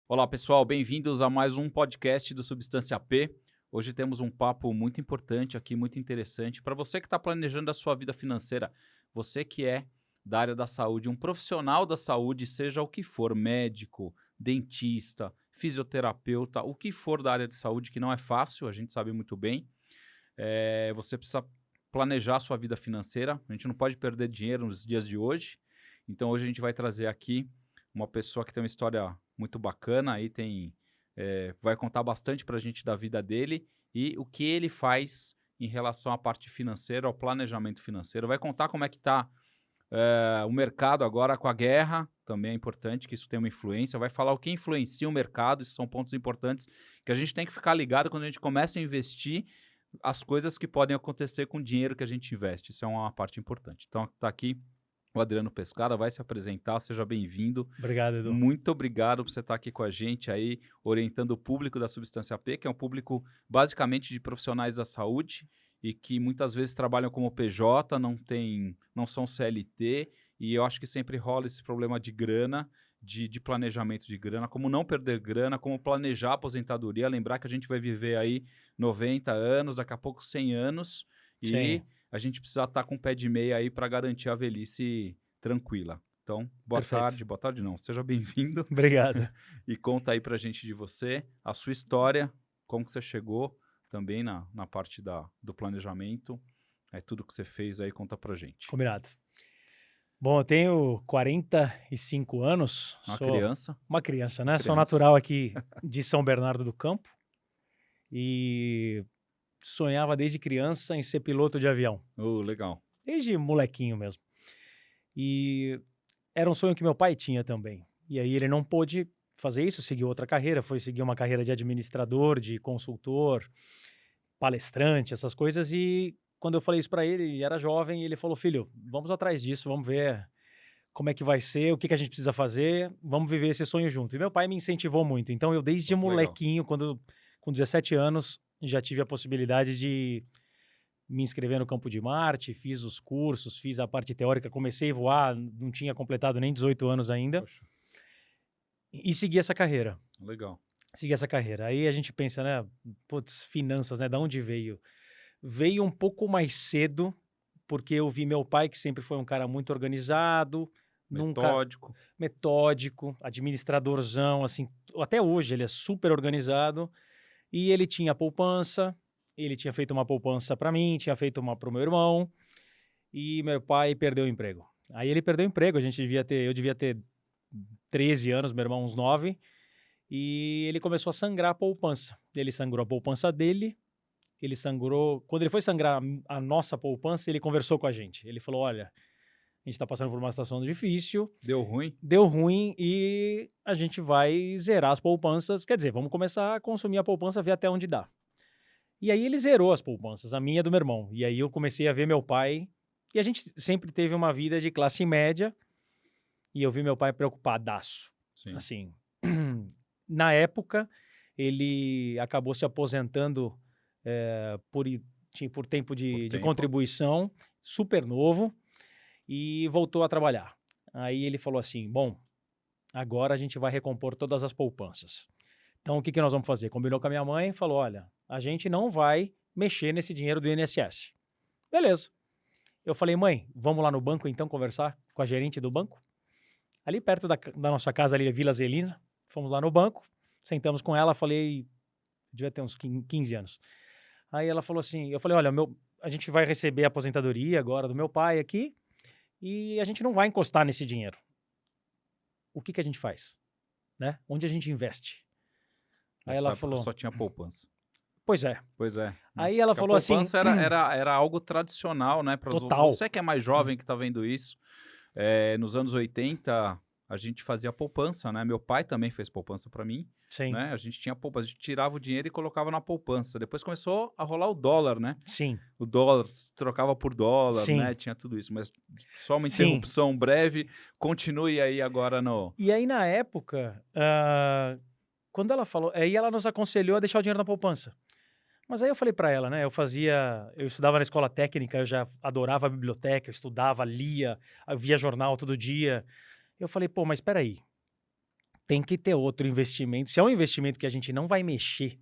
Olá pessoal, bem-vindos a mais um podcast do Substância P. Hoje temos um papo muito importante aqui, muito interessante. Para você que está planejando a sua vida financeira, você que é da área da saúde, um profissional da saúde, seja o que for, médico, dentista, fisioterapeuta, o que for da área de saúde, que não é fácil, a gente sabe muito bem. Você precisa planejar a sua vida financeira, a gente não pode perder dinheiro nos dias de hoje. Então hoje a gente vai trazer aqui uma pessoa que tem uma história muito bacana, aí vai contar bastante para a gente da vida dele e o que ele faz em relação à parte financeira, ao planejamento financeiro. Vai contar como é que está o mercado agora com a guerra, também é importante que isso tenha uma influência. Vai falar o que influencia o mercado, esses são pontos importantes que a gente tem que ficar ligado quando a gente começa a investir, as coisas que podem acontecer com o dinheiro que a gente investe. Isso é uma parte importante. Então, está aqui o Adriano Pescada, vai se apresentar, seja bem-vindo. Obrigado, Edu. Muito obrigado por você estar aqui com a gente aí, orientando o público da Substância P, que é um público basicamente de profissionais da saúde e que muitas vezes trabalham como PJ, não são CLT, e eu acho que sempre rola esse problema de grana, de planejamento de grana, como não perder grana, como planejar a aposentadoria, lembrar que a gente vai viver aí 90 anos, daqui a pouco 100 anos, e a gente precisa estar com o pé de meia aí para garantir a velhice tranquila. Então, boa tarde não, seja bem-vindo. Obrigado. E conta aí pra gente de você, a sua história, como que você chegou também na parte do planejamento, tudo que você fez aí, conta pra gente. Combinado. Bom, eu tenho 45 anos. Criança. Uma criança, né? Sou natural aqui de São Bernardo do Campo e sonhava desde criança em ser piloto de avião. Legal. Desde molequinho mesmo. E era um sonho que meu pai tinha também. E aí ele não pôde fazer isso, seguiu outra carreira, foi seguir uma carreira de administrador, de consultor, palestrante, essas coisas. E quando eu falei isso para ele, ele era jovem, ele falou: filho, vamos atrás disso, vamos ver como é que vai ser, o que a gente precisa fazer, vamos viver esse sonho junto. E meu pai me incentivou muito. Então eu desde molequinho, com 17 anos, já tive a possibilidade de me inscrever no Campo de Marte, fiz os cursos, fiz a parte teórica, comecei a voar, não tinha completado nem 18 anos ainda. Poxa. E segui essa carreira. Legal. Segui essa carreira. Aí a gente pensa, né, finanças, né, da onde veio? Veio um pouco mais cedo, porque eu vi meu pai, que sempre foi um cara muito organizado, metódico, administradorzão, assim, até hoje ele é super organizado. E ele tinha poupança, ele tinha feito uma poupança para mim, tinha feito uma para o meu irmão, e meu pai perdeu o emprego. Aí ele perdeu o emprego, eu devia ter 13 anos, meu irmão uns 9, e ele começou a sangrar a poupança. Ele sangrou a poupança dele, quando ele foi sangrar a nossa poupança, ele conversou com a gente. Ele falou: olha, a gente está passando por uma situação difícil. Deu ruim? Deu ruim e a gente vai zerar as poupanças. Quer dizer, vamos começar a consumir a poupança, ver até onde dá. E aí ele zerou as poupanças, a minha e a do meu irmão. E aí eu comecei a ver meu pai. E a gente sempre teve uma vida de classe média. E eu vi meu pai preocupadaço. Sim. Assim, na época, ele acabou se aposentando por tempo de contribuição, super novo. E voltou a trabalhar. Aí ele falou assim: bom, agora a gente vai recompor todas as poupanças. Então o que nós vamos fazer? Combinou com a minha mãe e falou: olha, a gente não vai mexer nesse dinheiro do INSS. Beleza. Eu falei: mãe, vamos lá no banco então conversar com a gerente do banco? Ali perto da nossa casa, ali Vila Zelina, fomos lá no banco, sentamos com ela, falei, devia ter uns 15 anos. Aí ela falou assim, eu falei: olha, a gente vai receber a aposentadoria agora do meu pai aqui, e a gente não vai encostar nesse dinheiro. O que a gente faz? Né? Onde a gente investe? Aí ela falou... Só tinha poupança. Pois é. Aí ela falou assim... A poupança era algo tradicional, né? Total. Você que é mais jovem que está vendo isso, nos anos 80, a gente fazia poupança, né? Meu pai também fez poupança para mim. Sim. Né? A gente tinha poupança, a gente tirava o dinheiro e colocava na poupança. Depois começou a rolar o dólar, né? Sim. O dólar trocava por dólar, Sim. né? Tinha tudo isso. Mas só uma interrupção breve. Continue aí agora no... E aí, na época, quando ela falou, aí ela nos aconselhou a deixar o dinheiro na poupança. Mas aí eu falei para ela, né? Eu estudava na escola técnica, eu já adorava a biblioteca, eu estudava, lia, eu via jornal todo dia. Eu falei, pô, mas espera aí, tem que ter outro investimento. Se é um investimento que a gente não vai mexer,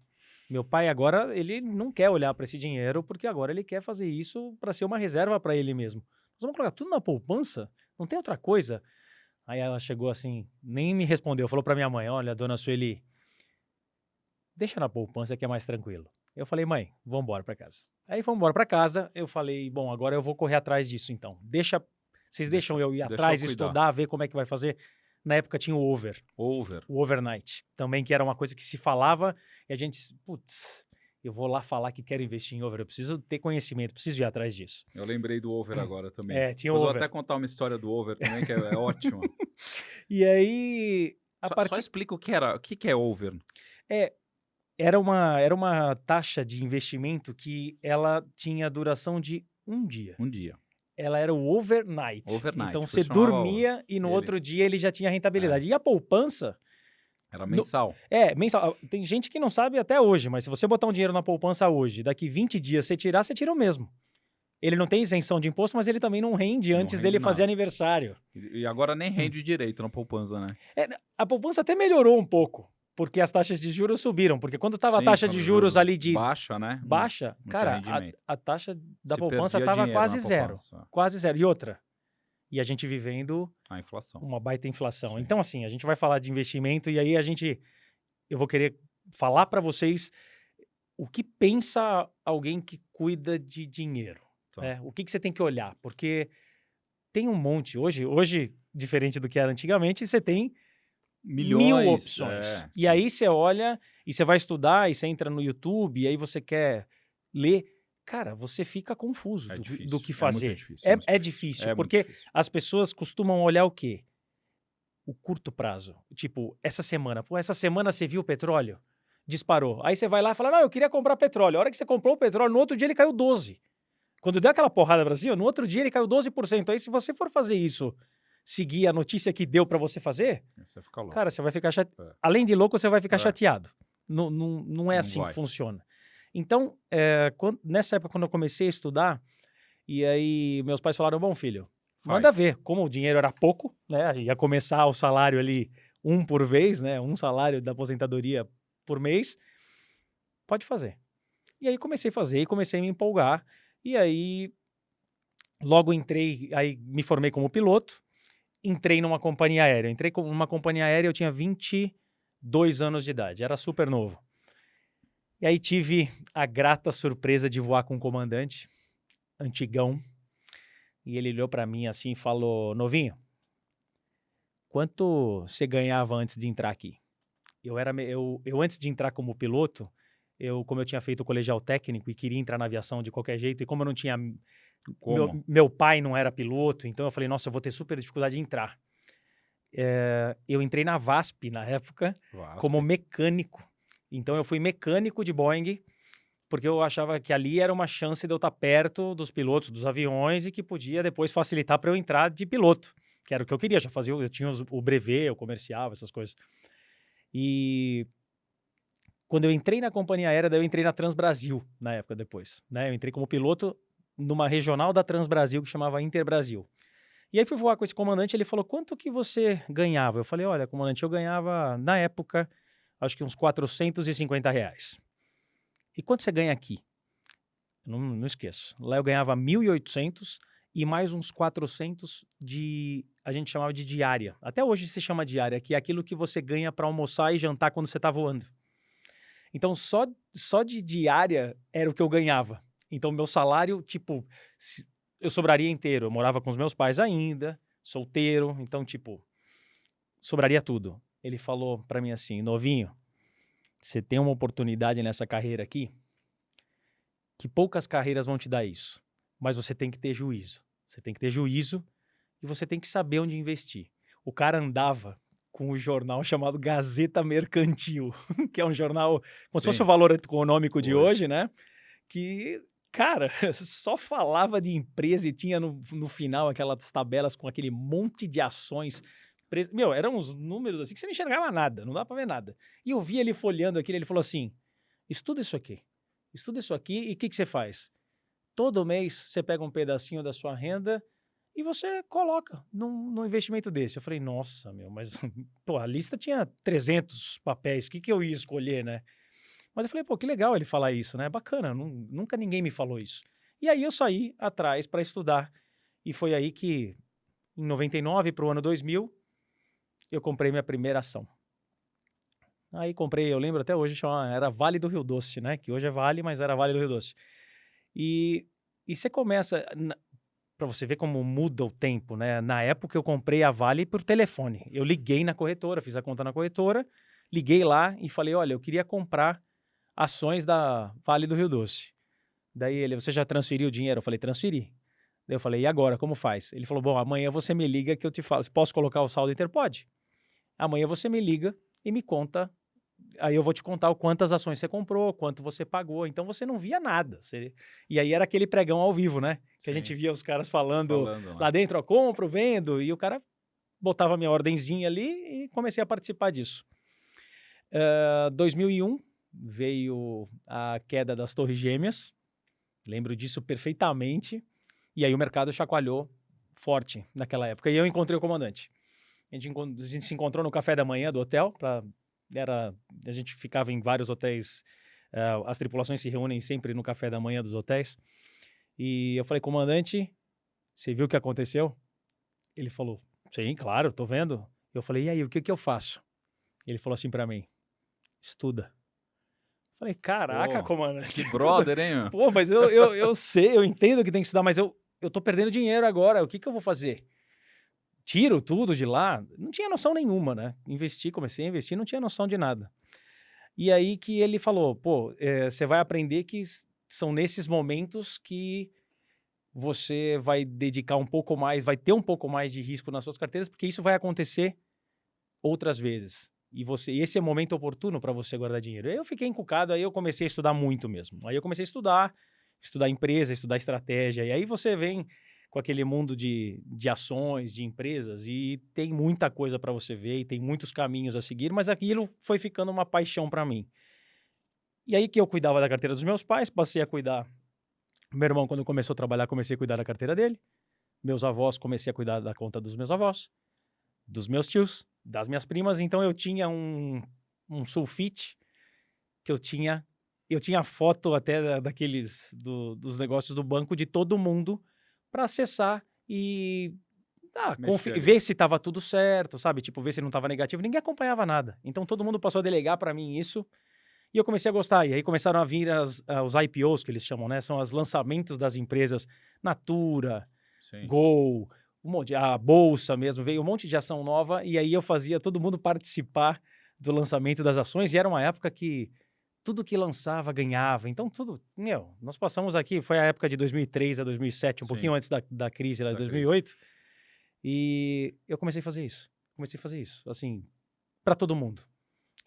meu pai agora, ele não quer olhar para esse dinheiro, porque agora ele quer fazer isso para ser uma reserva para ele mesmo. Nós vamos colocar tudo na poupança? Não tem outra coisa? Aí ela chegou assim, nem me respondeu, falou para minha mãe, olha, dona Sueli, deixa na poupança que é mais tranquilo. Eu falei, mãe, vamos embora para casa. Aí fomos embora para casa, eu falei, bom, agora eu vou correr atrás disso então. Vocês deixam eu ir atrás, estudar, ver como é que vai fazer? Na época tinha o o overnight, também que era uma coisa que se falava e a gente, putz, eu vou lá falar que quero investir em over, eu preciso ter conhecimento, preciso ir atrás disso. Eu lembrei do over agora também. Tinha o over. Vou até contar uma história do over também, que é ótima. E aí... Só explica o que era. O que é over? Era uma taxa de investimento que ela tinha duração de um dia. Um dia. Ela era o overnight. Então você dormia e no outro dia ele já tinha rentabilidade. E a poupança... Era mensal. Mensal. Tem gente que não sabe até hoje, mas se você botar um dinheiro na poupança hoje, daqui 20 dias você tira o mesmo. Ele não tem isenção de imposto, mas ele também não rende antes dele fazer aniversário. E agora nem rende direito na poupança, né? A poupança até melhorou um pouco, porque as taxas de juros subiram. Porque quando estava a taxa de juros ali de... Baixa, né? Baixa, cara, a taxa da poupança estava quase zero. Quase zero. E outra, e a gente vivendo... A inflação. Uma baita inflação. Sim. Então, assim, a gente vai falar de investimento e aí eu vou querer falar para vocês o que pensa alguém que cuida de dinheiro. Tá. O que você tem que olhar? Porque tem um monte. Hoje, diferente do que era antigamente, você tem mil opções. E aí você olha e você vai estudar e você entra no YouTube e aí você quer ler. Cara, você fica confuso do que fazer. É difícil, porque as pessoas costumam olhar o quê? O curto prazo. Tipo, essa semana você viu o petróleo? Disparou. Aí você vai lá e fala, não, eu queria comprar petróleo. A hora que você comprou o petróleo, no outro dia ele caiu 12%. Quando deu aquela porrada no Brasil, no outro dia ele caiu 12%. Aí se você for fazer isso, seguir a notícia que deu para você fazer, você fica louco. Cara, você vai ficar chateado. Além de louco, você vai ficar chateado. Não é assim que funciona. Então, nessa época, quando eu comecei a estudar, e aí meus pais falaram, bom, filho, manda ver. Como o dinheiro era pouco, né? Ia começar o salário ali um por vez, né? Um salário da aposentadoria por mês. Pode fazer. E aí comecei a fazer, e comecei a me empolgar. E aí, logo aí me formei como piloto, entrei numa companhia aérea. Entrei numa companhia aérea, eu tinha 22 anos de idade, era super novo. E aí tive a grata surpresa de voar com um comandante, antigão, e ele olhou para mim assim e falou, novinho, quanto você ganhava antes de entrar aqui? Eu antes de entrar como piloto, como eu tinha feito o colegial técnico e queria entrar na aviação de qualquer jeito, e como eu não tinha... Meu pai não era piloto, então eu falei, nossa, eu vou ter super dificuldade de entrar. Eu entrei na VASP na época, como mecânico. Então eu fui mecânico de Boeing, porque eu achava que ali era uma chance de eu estar perto dos pilotos dos aviões e que podia depois facilitar para eu entrar de piloto, que era o que eu queria. Eu tinha o brevet, o comercial, essas coisas. E quando eu entrei na companhia aérea, daí eu entrei na Transbrasil na época depois. Né? Eu entrei como piloto numa regional da Transbrasil que chamava Interbrasil. E aí fui voar com esse comandante, ele falou, quanto que você ganhava? Eu falei, olha, comandante, eu ganhava, na época, acho que uns R$450. E quanto você ganha aqui? Não esqueço. Lá eu ganhava 1.800 e mais uns 400 a gente chamava de diária. Até hoje se chama diária, que é aquilo que você ganha para almoçar e jantar quando você está voando. Então, só de diária era o que eu ganhava. Então, meu salário, tipo, eu sobraria inteiro. Eu morava com os meus pais ainda, solteiro, então, tipo, sobraria tudo. Ele falou para mim assim, novinho, você tem uma oportunidade nessa carreira aqui, que poucas carreiras vão te dar isso, mas você tem que ter juízo. Você tem que ter juízo e você tem que saber onde investir. O cara andava com um jornal chamado Gazeta Mercantil, que é um jornal, como se fosse o Valor Econômico de hoje, né? Que, cara, só falava de empresa e tinha no final aquelas tabelas com aquele monte de ações. Meu, eram uns números assim que você não enxergava nada, não dá pra ver nada. E eu vi ele folheando aquilo, ele falou assim, estuda isso aqui e o que você faz? Todo mês você pega um pedacinho da sua renda e você coloca num investimento desse. Eu falei, nossa, meu, mas pô, a lista tinha 300 papéis, o que eu ia escolher, né? Mas eu falei, pô, que legal ele falar isso, né? Bacana, nunca ninguém me falou isso. E aí eu saí atrás para estudar. E foi aí que, em 99 para o ano 2000, eu comprei minha primeira ação. Aí comprei, eu lembro até hoje, era Vale do Rio Doce, né? Que hoje é Vale, mas era Vale do Rio Doce. E você começa, para você ver como muda o tempo, né? Na época eu comprei a Vale por telefone. Eu liguei na corretora, fiz a conta na corretora, liguei lá e falei, olha, eu queria comprar ações da Vale do Rio Doce. Daí você já transferiu o dinheiro? Eu falei, transferi. Daí eu falei, e agora, como faz? Ele falou, bom, amanhã você me liga que eu te falo. Posso colocar o saldo Inter? Pode. Amanhã você me liga e me conta. Aí eu vou te contar quantas ações você comprou, quanto você pagou. Então você não via nada. E aí era aquele pregão ao vivo, né? Que Sim. A gente via os caras falando lá dentro, ó, compro, vendo. E o cara botava minha ordenzinha ali e comecei a participar disso. 2001 veio a queda das Torres Gêmeas. Lembro disso perfeitamente. E aí o mercado chacoalhou forte naquela época. E eu encontrei o comandante. A gente se encontrou no café da manhã do hotel. A gente ficava em vários hotéis. As tripulações se reúnem sempre no café da manhã dos hotéis. E eu falei, comandante, você viu o que aconteceu? Ele falou, sim, claro, tô vendo. Eu falei, e aí, o que eu faço? Ele falou assim pra mim, estuda. Falei, caraca, comandante. Que brother, hein? Meu? Pô, mas eu sei, eu entendo que tem que estudar, mas eu tô perdendo dinheiro agora, o que eu vou fazer? Tiro tudo de lá? Não tinha noção nenhuma, né? Comecei a investir, não tinha noção de nada. E aí que ele falou, pô, você vai aprender que são nesses momentos que você vai dedicar um pouco mais, vai ter um pouco mais de risco nas suas carteiras, porque isso vai acontecer outras vezes. E esse é o momento oportuno para você guardar dinheiro. Aí eu fiquei encucado, aí eu comecei a estudar muito mesmo. Aí eu comecei a estudar empresa, estudar estratégia. E aí você vem com aquele mundo de ações, de empresas, e tem muita coisa para você ver, e tem muitos caminhos a seguir, mas aquilo foi ficando uma paixão para mim. E aí que eu cuidava da carteira dos meus pais, passei a cuidar. Meu irmão, quando começou a trabalhar, comecei a cuidar da carteira dele. Meus avós, comecei a cuidar da conta dos meus avós, dos meus tios, das minhas primas. Então eu tinha um sulfite que eu tinha foto até dos negócios do banco de todo mundo para acessar e ver se estava tudo certo, sabe? Tipo, ver se não estava negativo. Ninguém acompanhava nada. Então todo mundo passou a delegar para mim isso e eu comecei a gostar. E aí começaram a vir os IPOs, que eles chamam, né? São os lançamentos das empresas Natura, Sim. Gol, a Bolsa mesmo. Veio um monte de ação nova e aí eu fazia todo mundo participar do lançamento das ações. E era uma época que tudo que lançava ganhava. Então tudo... nós passamos aqui, foi a época de 2003 a 2007, pouquinho antes da crise lá de 2008. E eu comecei a fazer isso. Assim, para todo mundo.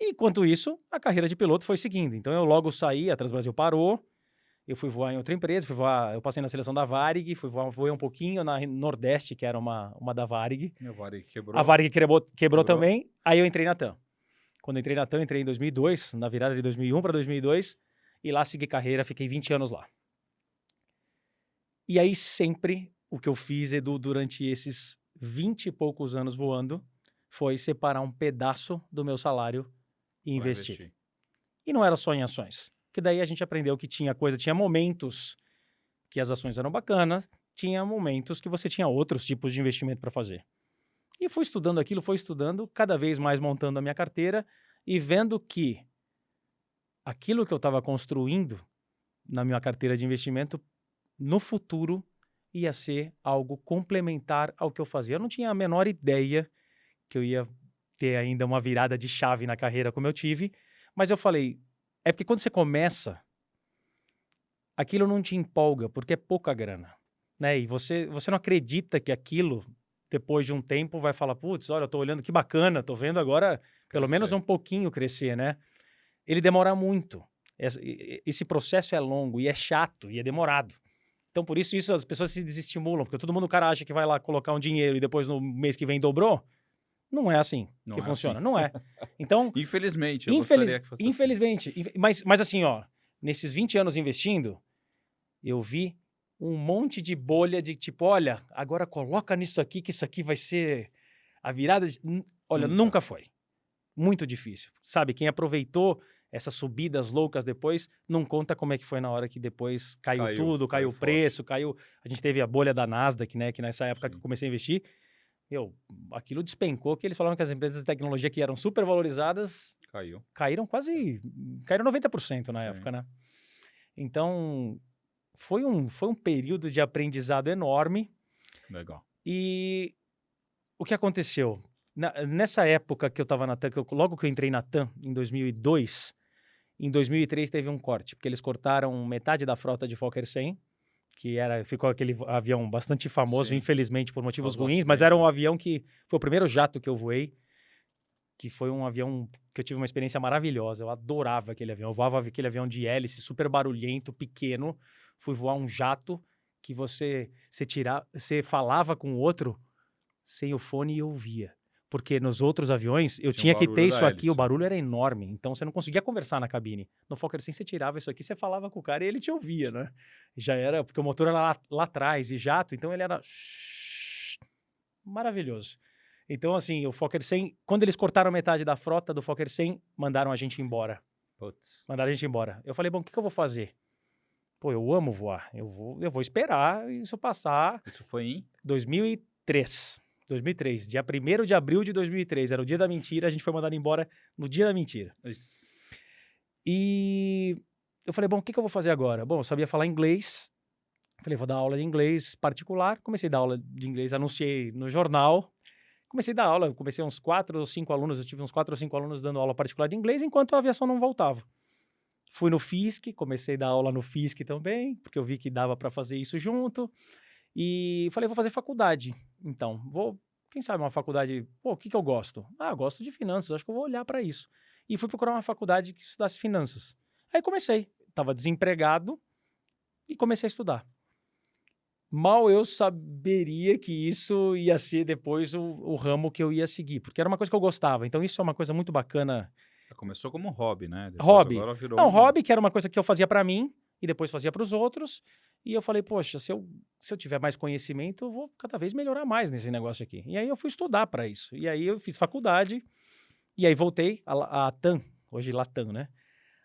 E, enquanto isso, a carreira de piloto foi seguindo. Então, eu logo saí, a Transbrasil parou, eu fui voar em outra empresa, eu passei na seleção da Varig, voei um pouquinho na Nordeste, que era uma da Varig. A Varig quebrou. A Varig quebrou também, aí eu entrei na TAM. Quando eu entrei na TAM, entrei em 2002, na virada de 2001 para 2002, e lá segui carreira, fiquei 20 anos lá. E aí, sempre, o que eu fiz, Edu, durante esses 20 e poucos anos voando, foi separar um pedaço do meu salário e investir. E não era só em ações. Porque daí a gente aprendeu que tinha momentos que as ações eram bacanas, tinha momentos que você tinha outros tipos de investimento para fazer. E fui estudando aquilo, cada vez mais montando a minha carteira e vendo que aquilo que eu estava construindo na minha carteira de investimento, no futuro, ia ser algo complementar ao que eu fazia. Eu não tinha a menor ideia que eu ia ter ainda uma virada de chave na carreira como eu tive, mas eu falei, é porque quando você começa, aquilo não te empolga, porque é pouca grana, né? E você não acredita que aquilo, depois de um tempo, vai falar, putz, olha, eu tô olhando que bacana, tô vendo agora pelo menos um pouquinho crescer, né? Ele demora muito. Esse processo é longo e é chato e é demorado. Então, por isso as pessoas se desestimulam, porque todo mundo, o cara acha que vai lá colocar um dinheiro e depois no mês que vem dobrou. Não é assim Não que é funciona. assim. Não é. Então, Infelizmente, eu gostaria que fosse assim. infelizmente. Mas assim, ó, nesses 20 anos investindo, eu vi um monte de bolha de tipo, olha, agora coloca nisso aqui que isso aqui vai ser a virada. Olha, nunca foi. Muito difícil. Sabe, quem aproveitou essas subidas loucas depois, não conta como é que foi na hora que depois caiu tudo, caiu o preço, caiu... A gente teve a bolha da Nasdaq, né, que nessa época que eu comecei a investir, aquilo despencou, que eles falaram que as empresas de tecnologia que eram super valorizadas... Caíram 90% na época, né? Então, foi um período de aprendizado enorme. Legal. E o que aconteceu? Nessa época que eu estava na TAM, logo que eu entrei na TAM, em 2002, em 2003 teve um corte, porque eles cortaram metade da frota de Fokker 100, ficou aquele avião bastante famoso, Sim. Infelizmente por motivos ruins, acidente, mas era um avião que foi o primeiro jato que eu voei, que foi um avião que eu tive uma experiência maravilhosa. Eu adorava aquele avião. Eu voava aquele avião de hélice, super barulhento, pequeno. Fui voar um jato que você falava com o outro sem o fone e ouvia. Porque nos outros aviões, eu tinha que ter isso aqui, o barulho era enorme. Então, você não conseguia conversar na cabine. No Fokker 100, você tirava isso aqui, você falava com o cara e ele te ouvia, né? Já era, porque o motor era lá atrás, e jato, então ele era... maravilhoso. Então, assim, o Fokker 100, quando eles cortaram metade da frota do Fokker 100, mandaram a gente embora. Putz. Mandaram a gente embora. Eu falei, bom, o que eu vou fazer? Pô, eu amo voar. Eu vou esperar isso passar. Isso foi em? 2003, dia 1º de abril de 2003. Era o dia da mentira, a gente foi mandado embora no dia da mentira. Isso. E eu falei, bom, o que eu vou fazer agora? Bom, eu sabia falar inglês. Falei, vou dar aula de inglês particular. Comecei a dar aula de inglês, anunciei no jornal. Comecei a dar aula, comecei uns 4 ou 5 alunos, eu tive uns 4 ou 5 alunos dando aula particular de inglês, enquanto a aviação não voltava. Fui no FISC, comecei a dar aula no FISC também, porque eu vi que dava para fazer isso junto. E falei, vou fazer faculdade. Então, quem sabe uma faculdade, o que eu gosto? Eu gosto de finanças, acho que eu vou olhar para isso. E fui procurar uma faculdade que estudasse finanças. Aí comecei, estava desempregado e comecei a estudar. Mal eu saberia que isso ia ser depois o ramo que eu ia seguir, porque era uma coisa que eu gostava. Então, isso é uma coisa muito bacana. Começou como um hobby, né? Depois hobby. Agora virou hobby, que era uma coisa que eu fazia para mim e depois fazia para os outros. E eu falei, poxa, se eu tiver mais conhecimento, eu vou cada vez melhorar mais nesse negócio aqui. E aí eu fui estudar para isso. E aí eu fiz faculdade e aí voltei a TAM, hoje Latam, né?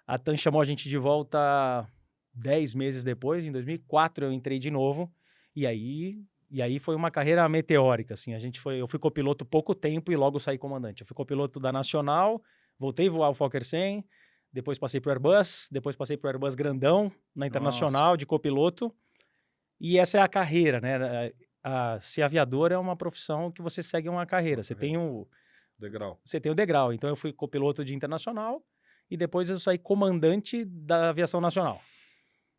A TAM chamou a gente de volta 10 meses depois, em 2004 eu entrei de novo. E aí foi uma carreira meteórica, assim. Eu fui copiloto pouco tempo e logo saí comandante. Eu fui copiloto da Nacional, voltei a voar o Fokker 100, depois passei para o Airbus, depois passei para o Airbus grandão, na Internacional, de copiloto. E essa é a carreira, né? Ser aviador é uma profissão que você segue uma carreira. Você tem o degrau. Você tem o degrau. Então eu fui copiloto de Internacional e depois eu saí comandante da Aviação Nacional.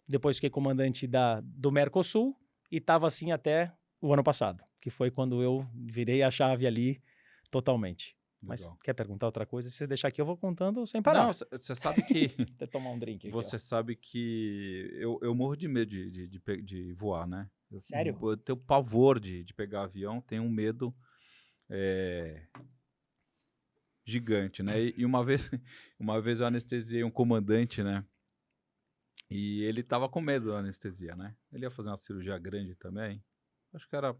Depois fiquei comandante do Mercosul. E estava assim até o ano passado, que foi quando eu virei a chave ali totalmente. Legal. Mas quer perguntar outra coisa? Se você deixar aqui, eu vou contando sem parar. Não, você sabe que... Até tomar um drink aqui. Você sabe que eu morro de medo de voar, né? Sério? Eu tenho pavor de pegar avião, tenho um medo gigante, né? E uma vez eu anestesiei um comandante, né? E ele tava com medo da anestesia, né? Ele ia fazer uma cirurgia grande também. Acho que era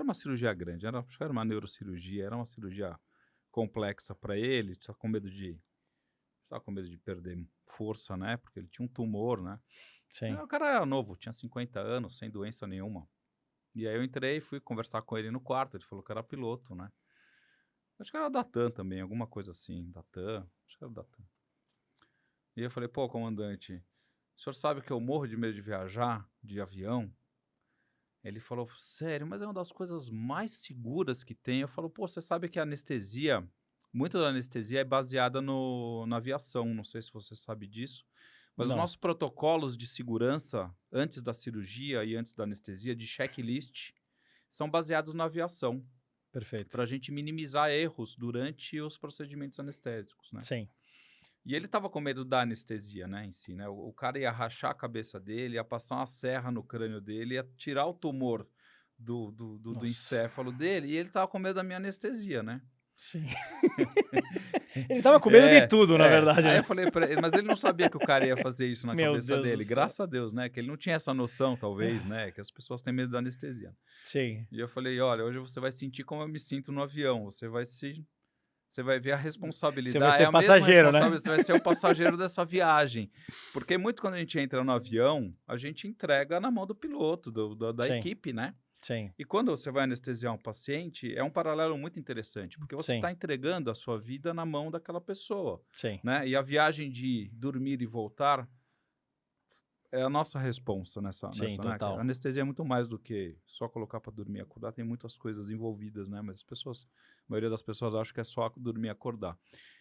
uma cirurgia grande, acho que era uma neurocirurgia, era uma cirurgia complexa para ele, tava com medo de perder força, né? Porque ele tinha um tumor, né? Sim. O cara era novo, tinha 50 anos, sem doença nenhuma. E aí eu entrei, fui conversar com ele no quarto, ele falou que era piloto, né? Acho que era da TAM também, alguma coisa assim, da TAM, acho que era da TAM. E eu falei, pô, comandante, o senhor sabe que eu morro de medo de viajar de avião? Ele falou, sério, mas é uma das coisas mais seguras que tem. Eu falo, pô, você sabe que a anestesia, muita da anestesia é baseada na aviação, não sei se você sabe disso, mas os nossos protocolos de segurança, antes da cirurgia e antes da anestesia, de checklist, são baseados na aviação. Perfeito. Para a gente minimizar erros durante os procedimentos anestésicos, né? Sim. E ele estava com medo da anestesia, né, em si, né? O cara ia rachar a cabeça dele, ia passar uma serra no crânio dele, ia tirar o tumor do encéfalo dele, e ele estava com medo da minha anestesia, né? Sim. Ele tava com medo de tudo, na verdade. Aí Né? eu falei pra ele, mas ele não sabia que o cara ia fazer isso na Meu cabeça Deus do dele. céu. Graças a Deus, né? Que ele não tinha essa noção, talvez, né? Que as pessoas têm medo da anestesia. Sim. E eu falei, olha, hoje você vai sentir como eu me sinto no avião. Você vai ver a responsabilidade. Você vai ser É a mesma passageiro, né? responsabilidade, você vai ser o passageiro dessa viagem. Porque muito quando a gente entra no avião, a gente entrega na mão do piloto, da Sim. equipe, né? Sim. E quando você vai anestesiar um paciente, é um paralelo muito interessante, porque você Sim. está entregando a sua vida na mão daquela pessoa, Sim. né? E a viagem de dormir e voltar é a nossa responsa nessa, Sim, né? total. A anestesia é muito mais do que só colocar para dormir e acordar, tem muitas coisas envolvidas, né? Mas a maioria das pessoas acha que é só dormir e acordar.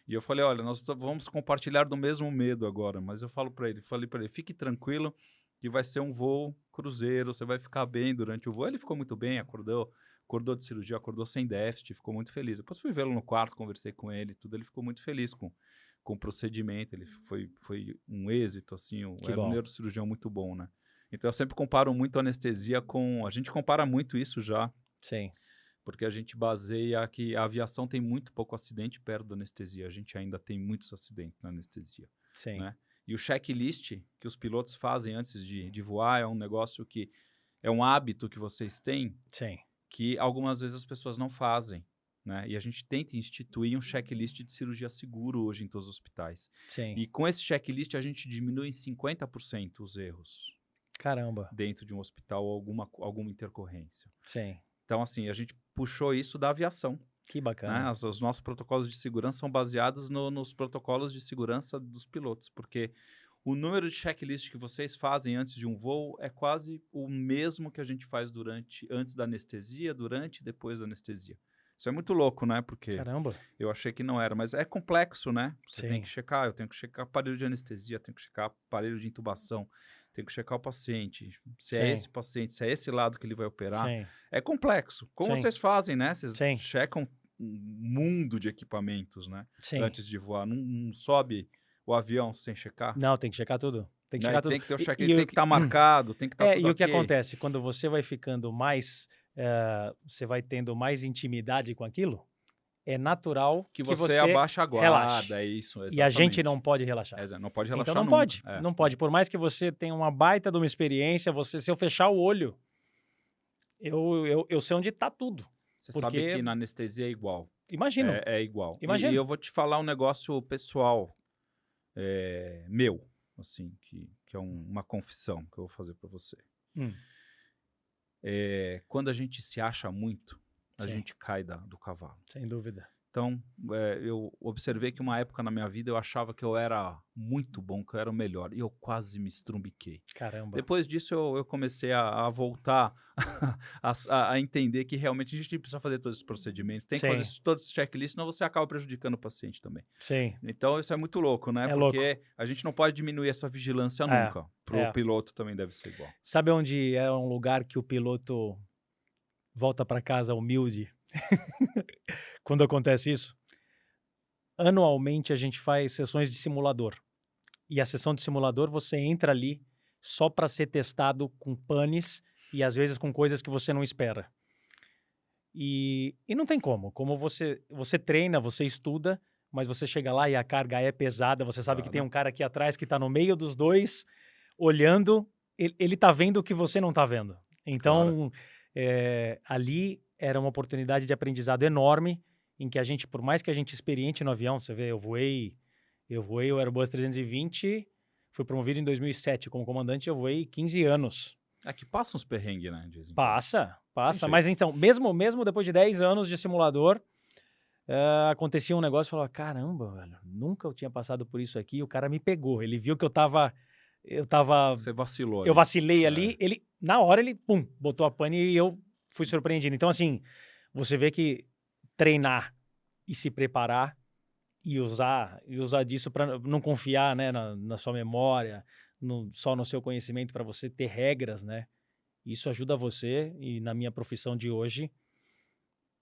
E eu falei, olha, nós vamos compartilhar do mesmo medo agora, mas eu falei para ele, fique tranquilo, que vai ser um voo cruzeiro, você vai ficar bem durante o voo. Ele ficou muito bem, acordou de cirurgia, acordou sem déficit, ficou muito feliz. Depois fui vê-lo no quarto, conversei com ele, tudo, ele ficou muito feliz com o procedimento, ele foi um êxito, assim, era um neurocirurgião muito bom, né? Então eu sempre comparo muito a anestesia a gente compara muito isso já. Sim. Porque a gente baseia que a aviação tem muito pouco acidente perto da anestesia, a gente ainda tem muitos acidentes na anestesia. Sim. Né? E o checklist que os pilotos fazem antes de voar é um negócio que é um hábito que vocês têm, Sim. que algumas vezes as pessoas não fazem. Né? E a gente tenta instituir um checklist de cirurgia seguro hoje em todos os hospitais. Sim. E com esse checklist a gente diminui em 50% os erros. Caramba. Dentro de um hospital ou alguma intercorrência. Sim. Então, assim, a gente puxou isso da aviação. Que bacana. Né? Os nossos protocolos de segurança são baseados nos protocolos de segurança dos pilotos, porque o número de checklist que vocês fazem antes de um voo é quase o mesmo que a gente faz antes da anestesia, durante e depois da anestesia. Isso é muito louco, né? Porque Caramba. eu achei que não era, mas é complexo, né? Você Sim. tem que checar, eu tenho que checar aparelho de anestesia, tenho que checar aparelho de intubação, tenho que checar o paciente, se é esse paciente, se é esse lado que ele vai operar. Sim. É complexo. Como vocês fazem, né? Vocês Sim. checam um mundo de equipamentos, né? Sim. Antes de voar. Não sobe o avião sem checar. Não, tem que checar tudo. Tem que Né? checar tudo. Tem que ter o checklist, tem que estar marcado, tem que estar tudo e o que ok. acontece? Quando você vai ficando mais... você vai tendo mais intimidade com aquilo, é natural que você abaixa a guarda, relaxe. É isso, exatamente. E a gente não pode relaxar. Não pode relaxar então não nunca. pode, não pode. Por mais que você tenha uma baita de uma experiência, se eu fechar o olho, eu sei onde está tudo. Você sabe que na anestesia é igual. Imagino. É igual. Imagino. E eu vou te falar um negócio pessoal meu, assim, que é uma confissão que eu vou fazer para você. Quando a gente se acha muito, a gente cai do cavalo. Sem dúvida. Então, eu observei que uma época na minha vida eu achava que eu era muito bom, que eu era o melhor. E eu quase me estrumbiquei. Caramba. Depois disso, eu comecei a voltar a entender que realmente a gente precisa fazer todos esses procedimentos. Tem que fazer todos esses checklists, senão você acaba prejudicando o paciente também. Sim. Então, isso é muito louco, né? Porque a gente não pode diminuir essa vigilância nunca. Para o piloto também deve ser igual. Sabe onde é um lugar que o piloto volta para casa humilde? Quando acontece isso, anualmente a gente faz sessões de simulador. E a sessão de simulador você entra ali só para ser testado com panes e às vezes com coisas que você não espera. E não tem como você treina, você estuda, mas você chega lá e a carga é pesada, você sabe que tem um cara aqui atrás que está no meio dos dois, olhando, ele está vendo o que você não está vendo. Então, ali era uma oportunidade de aprendizado enorme, em que a gente, por mais que a gente experiente no avião, você vê, eu voei o Airbus 320, fui promovido em 2007 como comandante, eu voei 15 anos. Que passa uns perrengues, né? Passa. Mas então, mesmo depois de 10 anos de simulador, acontecia um negócio e falava, caramba, velho, nunca eu tinha passado por isso aqui, o cara me pegou, ele viu que eu tava... Você vacilou. Eu vacilei ali, na hora ele, pum, botou a pane e eu fui surpreendido. Então, assim, você vê que treinar e se preparar e usar disso para não confiar, né, na sua memória, só no seu conhecimento, para você ter regras, né? Isso ajuda você e na minha profissão de hoje,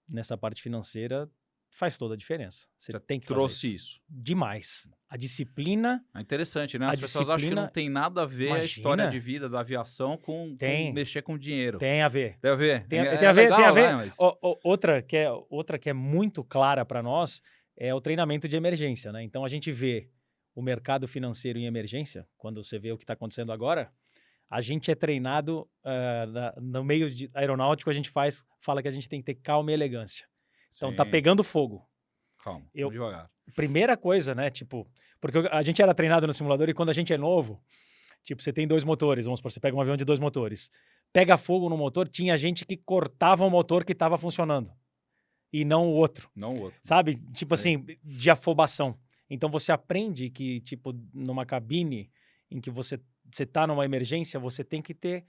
nessa parte financeira, faz toda a diferença. Você tem que trouxe fazer isso. Demais. A disciplina... É interessante, né? As A pessoas acham que disciplina- não tem nada a ver a Imagina. história de vida da aviação com mexer com dinheiro. Tem a ver. Tem a ver? Tem É a ver, legal, tem a ver. né? Mas... Outra que é muito clara para nós é o treinamento de emergência, né? Então, a gente vê o mercado financeiro em emergência, quando você vê o que está acontecendo agora, a gente é treinado no meio aeronáutico, a gente fala que a gente tem que ter calma e elegância. Então, Sim. tá pegando fogo. Calma, vamos devagar. Primeira coisa, né? Tipo, porque a gente era treinado no simulador e quando a gente é novo, tipo, você tem 2 motores, vamos supor, você pega um avião de 2 motores, pega fogo no motor, tinha gente que cortava o motor que estava funcionando e não o outro. Não o outro. Sabe? Tipo Sim. assim, de afobação. Então você aprende que, tipo, numa cabine em que você tá numa emergência, você tem que ter.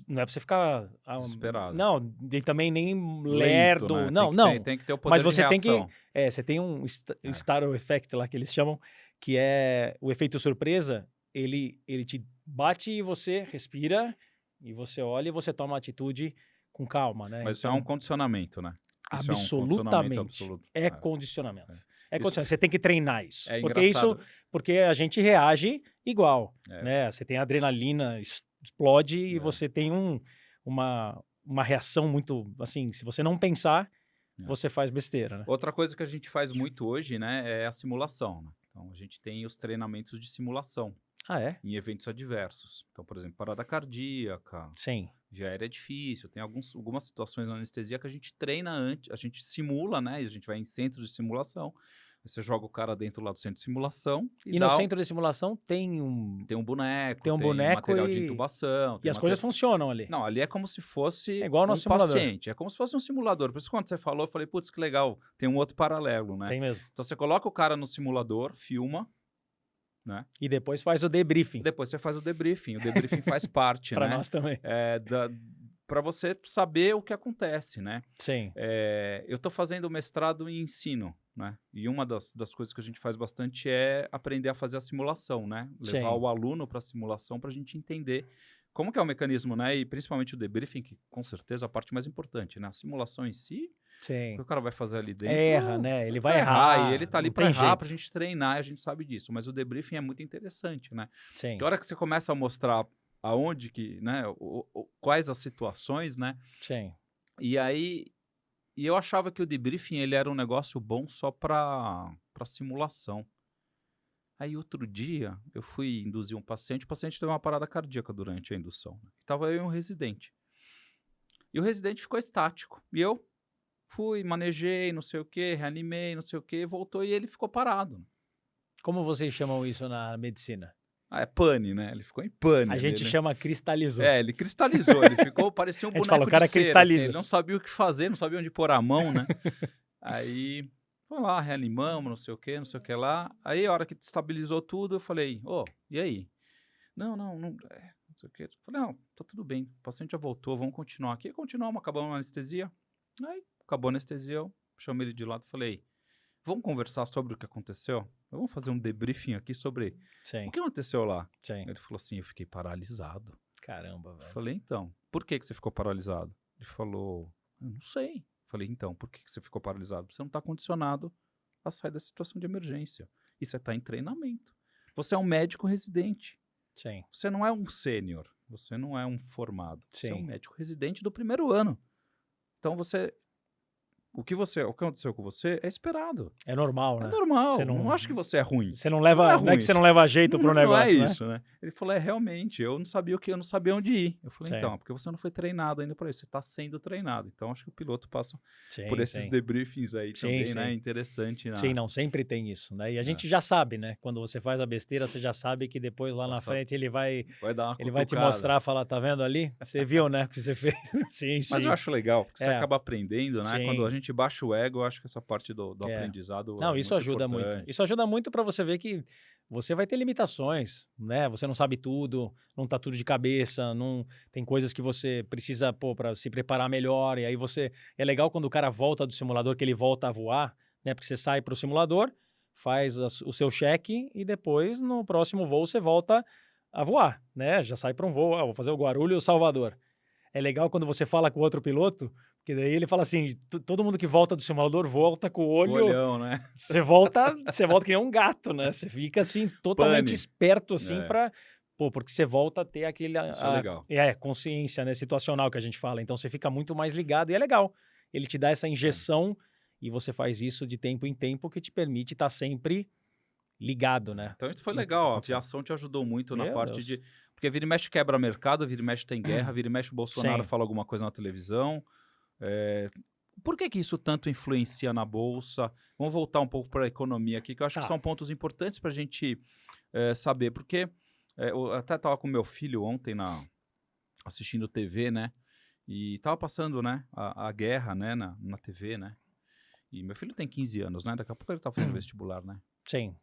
Não é pra você ficar. Desesperado. Não, e também nem Lento, lerdo. né? Não. Tem que ter o poder Mas você de tem que. reação. Você tem um startle effect lá que eles chamam, que é o efeito surpresa. Ele te bate e você respira, e você olha e você toma uma atitude com calma, né? Mas isso então, é um condicionamento, né? Isso é um absolutamente. condicionamento absoluto. É condicionamento. É Isso- condicionamento. Você tem que treinar isso. É porque engraçado. porque a gente reage igual, É. né? Você tem adrenalina, explode e É. você tem uma reação muito, assim, se você não pensar, É. você faz besteira, né? Outra coisa que a gente faz muito hoje, né, é a simulação, né? Então, a gente tem os treinamentos de simulação Ah, é? em eventos adversos. Então, por exemplo, parada cardíaca, Sim. via aérea é difícil, tem algumas situações na anestesia que a gente treina antes, a gente simula, né? E a gente vai em centros de simulação. Aí você joga o cara dentro lá do centro de simulação E no centro de simulação tem um boneco, Tem um boneco material de e- intubação. e as coisas funcionam ali. Não, ali é como se fosse É igual ao um nosso simulador. paciente, é como se fosse um simulador. Por isso, quando você falou, eu falei, putz, que legal, tem um outro paralelo, né? Tem mesmo. Então, você coloca o cara no simulador, filma, né? E depois faz o debriefing. Depois você faz o debriefing. O debriefing faz parte, Para né? nós também. Para você saber o que acontece, né? Sim. Eu estou fazendo mestrado em ensino, né? E uma das coisas que a gente faz bastante é aprender a fazer a simulação, né? Levar Sim. o aluno para a simulação para a gente entender como que é o mecanismo, né? E principalmente o debriefing, que com certeza é a parte mais importante, né? A simulação em si, o Sim. que o cara vai fazer ali dentro... Erra, né? Ele vai errar. E ele tá ali não para tem errar, jeito. para a gente treinar, e a gente sabe disso. Mas o debriefing é muito interessante, né? Sim. Que hora que você começa a mostrar aonde que, né? Quais as situações, né? Sim. E aí, eu achava que o debriefing ele era um negócio bom só para simulação. Aí outro dia eu fui induzir um paciente, o paciente teve uma parada cardíaca durante a indução. Tava eu e um residente. E o residente ficou estático. E eu fui, manejei, não sei o que, reanimei, não sei o que, voltou e ele ficou parado. Como vocês chamam isso na medicina? É pane, né? Ele ficou em pane. A gente né? chama cristalizou. Ele cristalizou, ele ficou, parecia um A gente boneco fala, o cara de cera, cristaliza. assim, ele não sabia o que fazer, não sabia onde pôr a mão, né? Aí, foi lá, reanimamos, não sei o que lá. Aí, a hora que estabilizou tudo, eu falei, e aí? Não sei o que. Falei, não, tá tudo bem, o paciente já voltou, vamos continuar aqui. Continuamos, acabamos a anestesia. Aí, acabou a anestesia, eu chamei ele de lado e falei, vamos conversar sobre o que aconteceu? Vamos fazer um debriefing aqui sobre Sim. o que aconteceu lá. Sim. Ele falou assim, eu fiquei paralisado. Caramba, Eu velho. falei, então, por que você ficou paralisado? Ele falou, eu não sei. Eu falei, então, por que você ficou paralisado? Você não está condicionado a sair da situação de emergência. E você está em treinamento. Você é um médico residente. Sim. Você não é um sênior. Você não é um formado. Você é um Sim. médico residente do primeiro ano. Então, o que aconteceu com você é esperado. É normal, né? É normal. Você Não acho que você é ruim. Você não leva. Não é Não é ruim que você isso. não leva jeito pro negócio, não é né? isso, né? Ele falou, realmente, eu não sabia onde ir. Eu falei, Sim. então, porque você não foi treinado ainda para isso, você está sendo treinado. Então, acho que o piloto passa Sim, por esses sim. debriefings aí também, sim. né? Interessante. Né? Sim, não, sempre tem isso, né? E a gente já sabe, né? Quando você faz a besteira, você já sabe que depois lá na Nossa, frente ele vai dar uma te cutucada. mostrar, falar, tá vendo ali? Você viu, né? O que você fez? Sim, sim. Mas eu acho legal, porque você É. acaba aprendendo, né? Sim. Quando a gente baixa o ego, eu acho que essa parte do É. aprendizado Não, é isso muito ajuda importante. muito. Isso ajuda muito para você ver que você vai ter limitações, né? Você não sabe tudo, não tá tudo de cabeça, não tem coisas que você precisa, para se preparar melhor. E aí é legal quando o cara volta do simulador, que ele volta a voar, né? Porque você sai pro simulador, faz o seu check e depois no próximo voo você volta a voar, né? Já sai para um vou, vou fazer o Guarulhos e o Salvador. É legal quando você fala com o outro piloto, Porque daí ele fala assim, todo mundo que volta do simulador volta com o olho... Olhão, né? Você volta que nem um gato, né? Você fica assim, totalmente Pane. esperto, assim, É. pra... Pô, porque você volta a ter aquele... Isso é legal. consciência, né? Situacional que a gente fala. Então você fica muito mais ligado e é legal. Ele te dá essa injeção e você faz isso de tempo em tempo que te permite estar sempre ligado, né? Então isso foi No que tá legal, a acontecendo. aviação te ajudou muito na Meu parte Deus. de... Porque vira e mexe quebra mercado, vira e mexe tem guerra, vira e mexe o Bolsonaro Sim. fala alguma coisa na televisão. Por que isso tanto influencia na Bolsa? Vamos voltar um pouco para a economia aqui, que eu acho que Tá. são pontos importantes para a gente saber. Porque eu até estava com meu filho ontem assistindo TV, né? E estava passando, né, a guerra, né, na TV, né? E meu filho tem 15 anos, né? Daqui a pouco ele tá fazendo vestibular, né? Sim.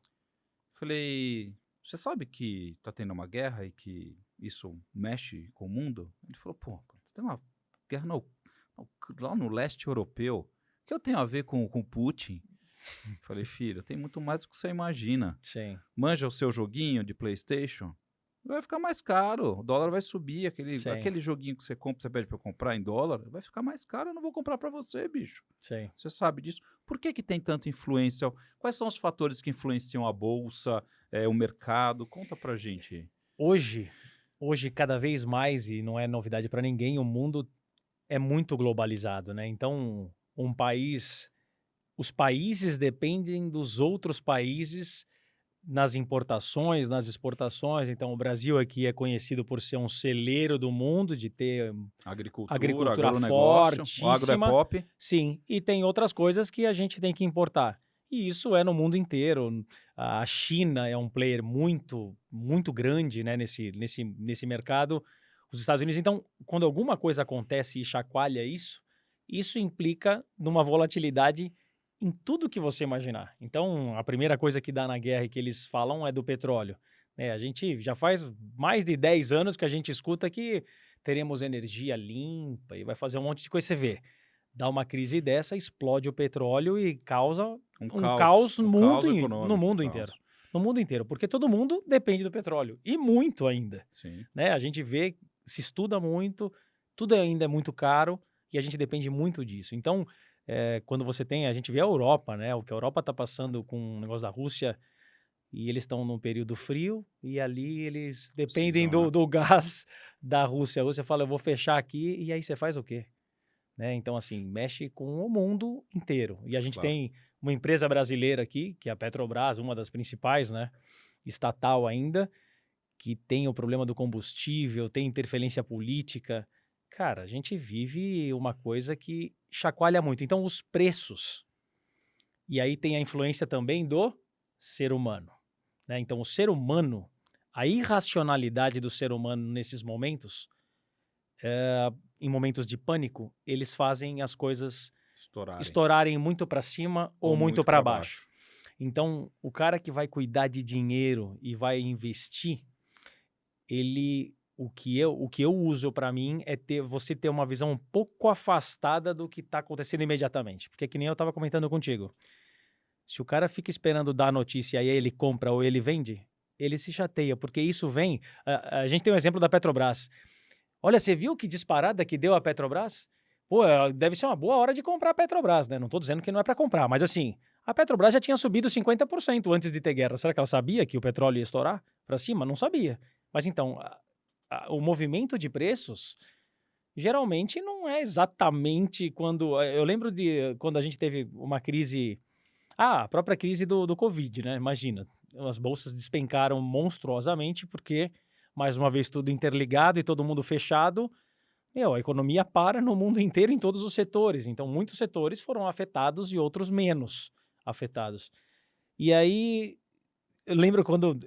Falei, você sabe que tá tendo uma guerra e que isso mexe com o mundo? Ele falou, pô, tá tendo uma guerra lá no leste europeu. O que eu tenho a ver com Putin? Falei, filho, tem muito mais do que você imagina. Sim. Manja o seu joguinho de PlayStation, vai ficar mais caro, o dólar vai subir, Sim. aquele joguinho que você compra, você pede pra eu comprar em dólar, vai ficar mais caro, eu não vou comprar pra você, bicho. Sim. Você sabe disso. Por que tem tanta influência? Quais são os fatores que influenciam a bolsa, o mercado? Conta pra gente. Hoje, cada vez mais, e não é novidade para ninguém, o mundo é muito globalizado, né? Então, os países dependem dos outros países nas importações, nas exportações. Então, o Brasil aqui é conhecido por ser um celeiro do mundo, de ter agricultura agronegócio, o agro é fortíssima. pop. Sim, e tem outras coisas que a gente tem que importar. E isso é no mundo inteiro. A China é um player muito, muito grande, né, nesse mercado. Os Estados Unidos, então, quando alguma coisa acontece e chacoalha isso implica numa volatilidade em tudo que você imaginar. Então, a primeira coisa que dá na guerra e que eles falam é do petróleo. A gente já faz mais de 10 anos que a gente escuta que teremos energia limpa e vai fazer um monte de coisa. Você vê, dá uma crise dessa, explode o petróleo e causa um caos no mundo inteiro. No mundo inteiro, porque todo mundo depende do petróleo. E muito ainda. Sim. Né? A gente vê, se estuda muito, tudo ainda é muito caro e a gente depende muito disso. Então, quando a gente vê a Europa, né? O que a Europa está passando com o negócio da Rússia, e eles estão num período frio, e ali eles dependem do gás da Rússia. A Rússia fala, eu vou fechar aqui, e aí você faz o quê? Né? Então, assim, mexe com o mundo inteiro. E a gente tem uma empresa brasileira aqui, que é a Petrobras, uma das principais, né? Estatal ainda, que tem o problema do combustível, tem interferência política. Cara, a gente vive uma coisa que chacoalha muito. Então, os preços. E aí tem a influência também do ser humano. Né? Então, o ser humano, a irracionalidade do ser humano nesses momentos, em momentos de pânico, eles fazem as coisas estourarem muito para cima ou muito para baixo. Então, o cara que vai cuidar de dinheiro e vai investir, o que eu uso para mim é você ter uma visão um pouco afastada do que está acontecendo imediatamente. Porque que nem eu estava comentando contigo. Se o cara fica esperando dar a notícia e aí ele compra ou ele vende, ele se chateia, porque isso vem... A gente tem um exemplo da Petrobras. Olha, você viu que disparada que deu a Petrobras? Pô, deve ser uma boa hora de comprar a Petrobras, né? Não estou dizendo que não é para comprar, mas assim, a Petrobras já tinha subido 50% antes de ter guerra. Será que ela sabia que o petróleo ia estourar para cima? Não sabia. Mas então, o movimento de preços geralmente não é exatamente quando... Eu lembro de quando a gente teve uma crise... a própria crise do Covid, né? Imagina, as bolsas despencaram monstruosamente porque, mais uma vez, tudo interligado e todo mundo fechado. A economia para no mundo inteiro, em todos os setores. Então, muitos setores foram afetados e outros menos afetados. E aí... Eu lembro quando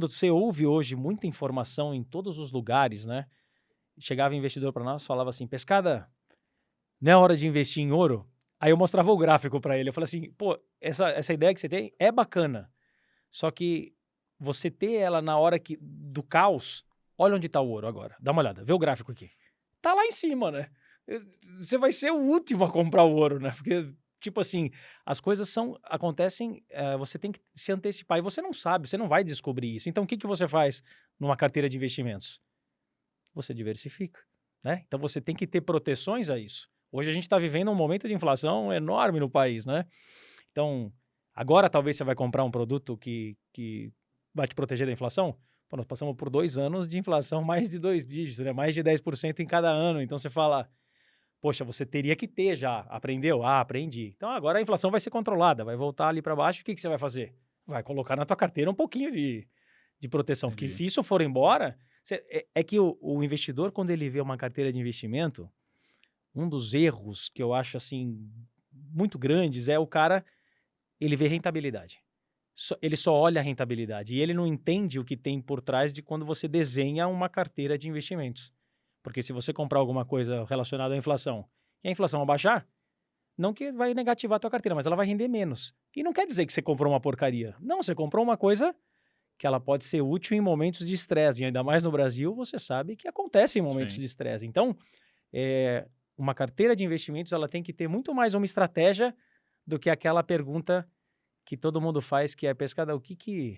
você ouve hoje muita informação em todos os lugares, né? Chegava investidor para nós, falava assim, Pescada, não é hora de investir em ouro? Aí eu mostrava o gráfico para ele, eu falei assim, pô, essa ideia que você tem é bacana, só que você ter ela na hora do caos, olha onde está o ouro agora, dá uma olhada, vê o gráfico aqui. Tá lá em cima, né? Você vai ser o último a comprar o ouro, né? Porque... Tipo assim, as coisas acontecem, você tem que se antecipar e você não sabe, você não vai descobrir isso. Então, o que você faz numa carteira de investimentos? Você diversifica, né? Então, você tem que ter proteções a isso. Hoje a gente está vivendo um momento de inflação enorme no país, né? Então, agora talvez você vai comprar um produto que vai te proteger da inflação. Pô, nós passamos por 2 anos de inflação mais de 2 dígitos, né? Mais de 10% em cada ano. Então você fala, poxa, você teria que ter já. Aprendeu? Ah, aprendi. Então agora a inflação vai ser controlada, vai voltar ali para baixo. O que você vai fazer? Vai colocar na tua carteira um pouquinho de proteção. Entendi. Porque se isso for embora, é que o investidor, quando ele vê uma carteira de investimento, um dos erros que eu acho assim muito grandes é o cara, ele vê rentabilidade. Ele só olha a rentabilidade e ele não entende o que tem por trás de quando você desenha uma carteira de investimentos. Porque se você comprar alguma coisa relacionada à inflação e a inflação abaixar, não que vai negativar a tua carteira, mas ela vai render menos. E não quer dizer que você comprou uma porcaria. Não, você comprou uma coisa que ela pode ser útil em momentos de estresse. E ainda mais no Brasil, você sabe que acontece em momentos de estresse. Então, uma carteira de investimentos ela tem que ter muito mais uma estratégia do que aquela pergunta que todo mundo faz, que é, Pescada, o que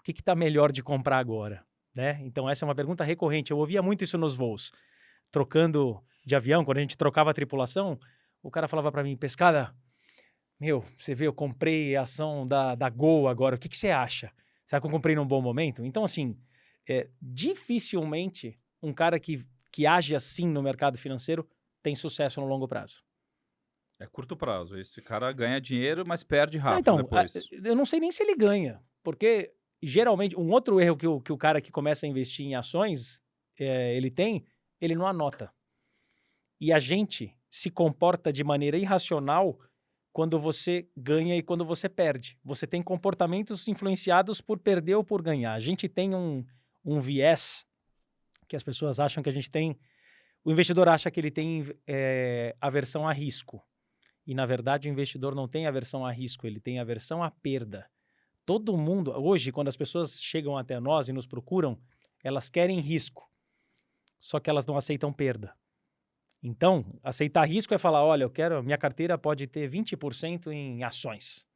está melhor de comprar agora? Né? Então, essa é uma pergunta recorrente. Eu ouvia muito isso nos voos. Trocando de avião, quando a gente trocava a tripulação, o cara falava para mim, Pescada, você vê, eu comprei a ação da Gol agora, o que você acha? Será que eu comprei num bom momento? Então, assim, dificilmente um cara que age assim no mercado financeiro tem sucesso no longo prazo. É curto prazo. Esse cara ganha dinheiro, mas perde rápido então, depois. Eu não sei nem se ele ganha, porque geralmente um outro erro que o cara que começa a investir em ações ele não anota. E a gente se comporta de maneira irracional quando você ganha e quando você perde. Você tem comportamentos influenciados por perder ou por ganhar. A gente tem um viés que as pessoas acham que a gente tem. O investidor acha que ele tem aversão a risco. E, na verdade, o investidor não tem aversão a risco, ele tem aversão à perda. Todo mundo, hoje, quando as pessoas chegam até nós e nos procuram, elas querem risco, só que elas não aceitam perda. Então, aceitar risco é falar, olha, minha carteira pode ter 20% em ações.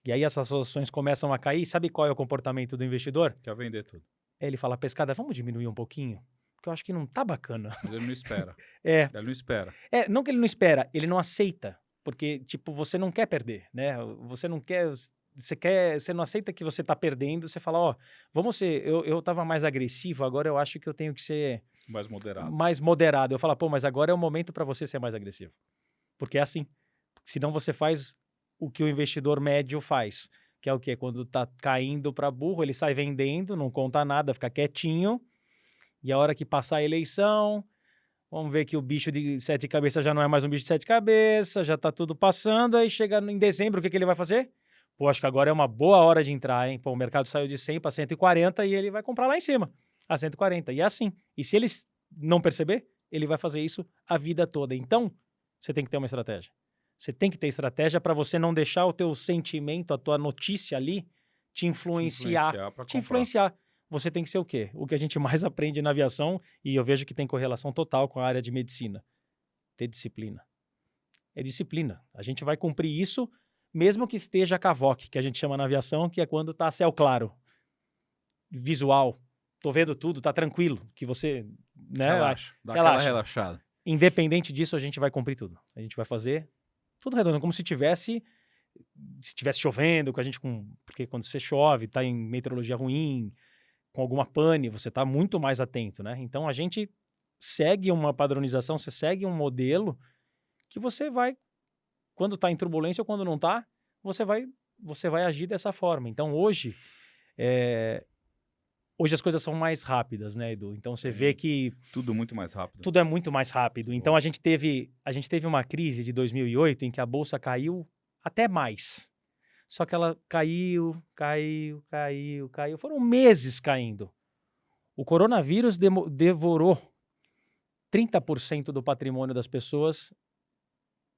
E aí essas ações começam a cair, sabe qual é o comportamento do investidor? Quer vender tudo. Ele fala, Pescada, vamos diminuir um pouquinho? Porque eu acho que não tá bacana. Mas ele não espera. Ele não espera. Não que ele não espera, ele não aceita. Porque, tipo, você não quer perder, né? Você não quer... Você não aceita que você está perdendo, você fala, vamos ser... Eu estava mais agressivo, agora eu acho que eu tenho que ser... Mais moderado. Eu falo, mas agora é o momento para você ser mais agressivo. Porque é assim. Senão você faz o que o investidor médio faz. Que é o quê? Quando tá caindo para burro, ele sai vendendo, não conta nada, fica quietinho. E a hora que passar a eleição, vamos ver que o bicho de 7 cabeças já não é mais um bicho de 7 cabeças, já tá tudo passando, aí chega em dezembro, o que ele vai fazer? Acho que agora é uma boa hora de entrar, hein? O mercado saiu de 100 para 140 e ele vai comprar lá em cima, a 140. E é assim. E se ele não perceber, ele vai fazer isso a vida toda. Então, você tem que ter uma estratégia. Você tem que ter estratégia para você não deixar o teu sentimento, a tua notícia ali, te influenciar. Você tem que ser o quê? O que a gente mais aprende na aviação, e eu vejo que tem correlação total com a área de medicina. Ter disciplina. É disciplina. A gente vai cumprir isso, mesmo que esteja CAVOC, que a gente chama na aviação, que é quando está céu claro. Visual. Tô vendo tudo, tá tranquilo. Que você... Né, relaxa. Dá aquela relaxada. Independente disso, a gente vai cumprir tudo. A gente vai fazer tudo redondo, como se tivesse chovendo, porque quando você chove, tá em meteorologia ruim, com alguma pane, você está muito mais atento, né? Então, a gente segue uma padronização, você segue um modelo que você vai, quando está em turbulência ou quando não está, você vai agir dessa forma. Então, hoje as coisas são mais rápidas, né, Edu? Então, você vê que... Tudo muito mais rápido. Tudo é muito mais rápido. Então, a gente teve uma crise de 2008 em que a Bolsa caiu até mais. Só que ela caiu. Foram meses caindo. O coronavírus devorou 30% do patrimônio das pessoas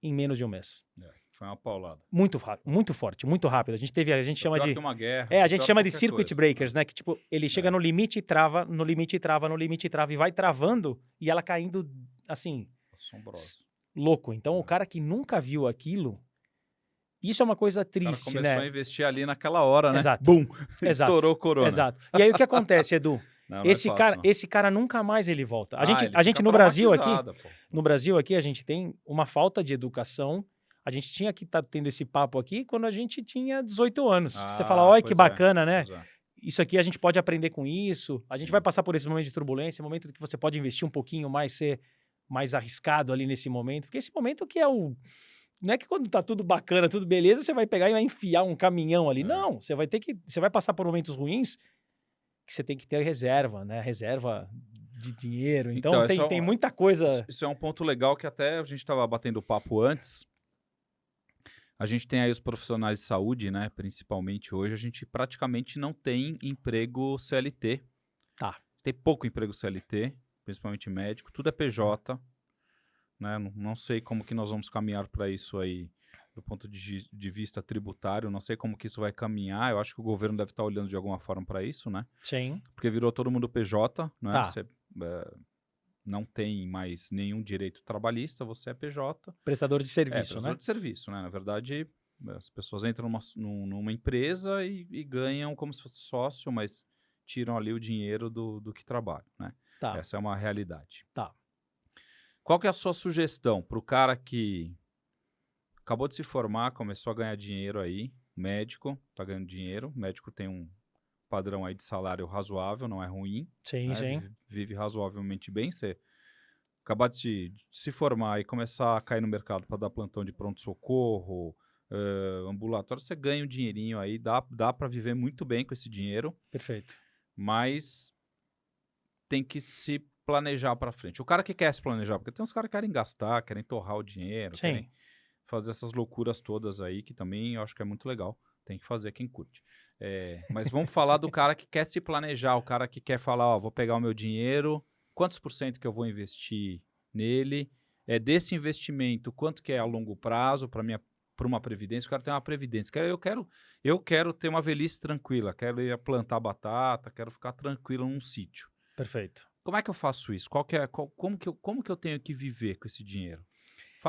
em menos de um mês. Foi uma paulada. Muito forte, muito rápido. A gente chama de... uma guerra. A gente chama de circuit breakers, né? Que tipo, ele chega no limite e trava, no limite e trava, no limite e trava, e vai travando, e ela caindo, assim... Assombroso. Louco. Então, o cara que nunca viu aquilo... Isso é uma coisa triste, né? O cara começou a investir ali naquela hora, né? Exato. Bum! Exato. Estourou o corona. Exato. E aí o que acontece, Edu? Não é fácil, não. Esse cara nunca mais ele volta. Ele A gente fica no Brasil aqui, traumatizado, pô. no Brasil aqui, a gente tem uma falta de educação. A gente tinha que estar tendo esse papo aqui quando a gente tinha 18 anos. Você fala, olha que Pois é, bacana, né? pois é. Isso aqui a gente pode aprender com isso. A gente Sim. vai passar por esse momento de turbulência, momento que você pode investir um pouquinho mais, ser mais arriscado ali nesse momento. Porque esse momento que é o... Não é que quando tá tudo bacana, tudo beleza, você vai pegar e vai enfiar um caminhão ali. É. Não, você vai passar por momentos ruins que você tem que ter reserva, né? Reserva de dinheiro. Então, tem muita coisa... Isso é um ponto legal que até a gente estava batendo papo antes. A gente tem aí os profissionais de saúde, né? Principalmente hoje, a gente praticamente não tem emprego CLT. Tá. Tem pouco emprego CLT, principalmente médico. Tudo é PJ, né? Não sei como que nós vamos caminhar para isso aí do ponto de vista tributário. Não sei como que isso vai caminhar. Eu acho que o governo deve estar olhando de alguma forma para isso, né? Sim. Porque virou todo mundo PJ, né? Tá. Você não tem mais nenhum direito trabalhista, você é PJ. Prestador de serviço, prestador né? de serviço, né? Na verdade, as pessoas entram numa empresa e ganham como se fosse sócio, mas tiram ali o dinheiro do que trabalham, né? Tá. Essa é uma realidade. Tá. Qual que é a sua sugestão para o cara que acabou de se formar, começou a ganhar dinheiro aí, médico, tá ganhando dinheiro, médico tem um padrão aí de salário razoável, não é ruim, Sim, né? sim. Vive razoavelmente bem, você acabar de se formar e começar a cair no mercado para dar plantão de pronto-socorro, ambulatório, você ganha um dinheirinho aí, dá para viver muito bem com esse dinheiro, Perfeito. mas tem que se planejar para frente. O cara que quer se planejar, porque tem uns caras que querem gastar, querem torrar o dinheiro, Sim. querem fazer essas loucuras todas aí, que também eu acho que é muito legal. Tem que fazer quem curte. Mas vamos falar do cara que quer se planejar, o cara que quer falar, ó, vou pegar o meu dinheiro, quantos por cento que eu vou investir nele, desse investimento, quanto que é a longo prazo para uma previdência, o cara tem uma previdência, eu quero ter uma velhice tranquila, quero ir plantar batata, quero ficar tranquilo num sítio. Perfeito. Como é que eu faço isso? Como que eu tenho que viver com esse dinheiro?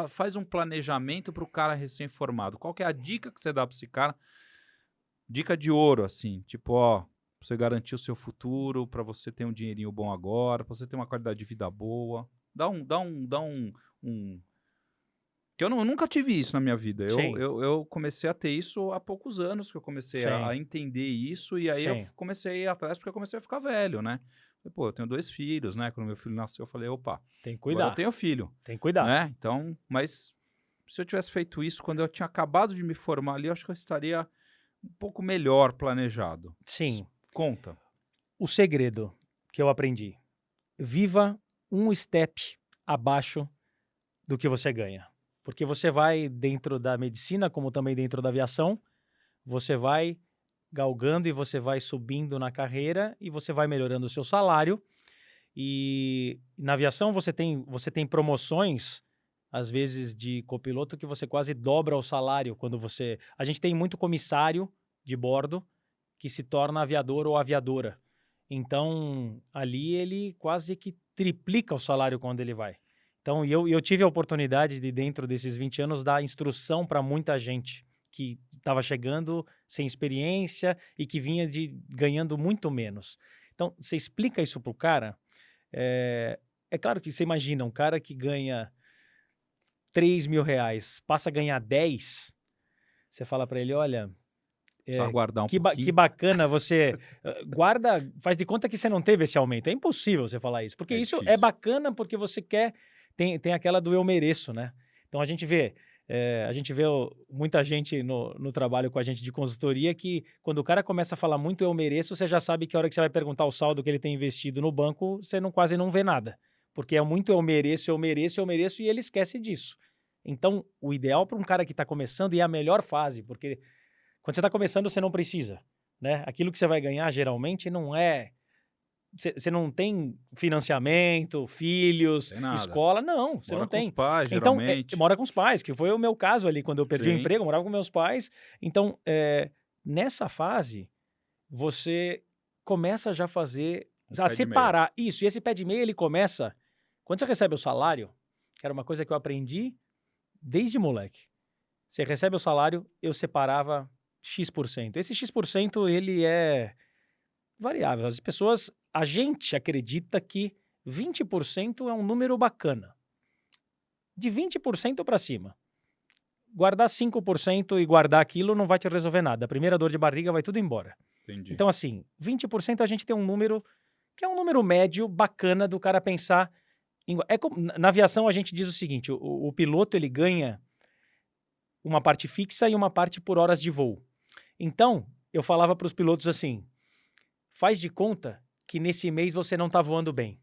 Faz um planejamento para o cara recém-formado. Qual que é a dica que você dá para esse cara? Dica de ouro, assim, tipo, ó, pra você garantir o seu futuro, para você ter um dinheirinho bom agora, para você ter uma qualidade de vida boa. Dá um... Que eu nunca tive isso na minha vida. Sim. Eu comecei a ter isso há poucos anos, que eu comecei Sim. a entender isso, e aí eu Sim. comecei a ir atrás, porque eu comecei a ficar velho, né? Pô, eu tenho 2 filhos, né? Quando meu filho nasceu, eu falei, opa, Tem que agora cuidar. eu tenho filho, Tem que cuidar. né? Então, mas se eu tivesse feito isso quando eu tinha acabado de me formar ali, eu acho que eu estaria um pouco melhor planejado. Sim. Conta. O segredo que eu aprendi: viva um step abaixo do que você ganha. Porque você vai dentro da medicina, como também dentro da aviação, você vai galgando e você vai subindo na carreira e você vai melhorando o seu salário. E na aviação você tem promoções, às vezes de copiloto, que você quase dobra o salário quando você... A gente tem muito comissário de bordo que se torna aviador ou aviadora. Então, ali ele quase que triplica o salário quando ele vai. Então, eu tive a oportunidade de, dentro desses 20 anos, dar instrução para muita gente que estava chegando sem experiência e que vinha ganhando muito menos. Então, você explica isso para o cara. É claro que você imagina, um cara que ganha 3 mil reais, passa a ganhar 10, você fala para ele, olha... Precisa aguardar um pouquinho. Que bacana você guarda, faz de conta que você não teve esse aumento. É impossível você falar isso, porque isso difícil. é bacana porque você quer, tem aquela do eu mereço, né? Então a gente vê muita gente no trabalho com a gente de consultoria que quando o cara começa a falar muito eu mereço, você já sabe que a hora que você vai perguntar o saldo que ele tem investido no banco, você quase não vê nada, porque é muito eu mereço e ele esquece disso. Então o ideal para um cara que está começando, e é a melhor fase, porque quando você está começando, você não precisa, né? Aquilo que você vai ganhar, geralmente, não é... Você não tem financiamento, filhos, escola, não, você não tem. Mora com os pais, então, geralmente. Mora com os pais, que foi o meu caso ali, quando eu perdi o Sim. emprego, eu morava com meus pais. Então, nessa fase, você começa já a fazer... a separar. Isso, e esse pé de meia, ele começa... Quando você recebe o salário, que era uma coisa que eu aprendi desde moleque. Você recebe o salário, eu separava X%. Esse X%, ele é variável. As pessoas a gente acredita que 20% é um número bacana. De 20% para cima. Guardar 5% e guardar aquilo não vai te resolver nada. A primeira dor de barriga vai tudo embora. Entendi. Então, assim, 20% a gente tem um número que é um número médio bacana do cara pensar. Na aviação a gente diz o seguinte, o piloto ele ganha uma parte fixa e uma parte por horas de voo. Então, eu falava para os pilotos assim, faz de conta que nesse mês você não está voando bem.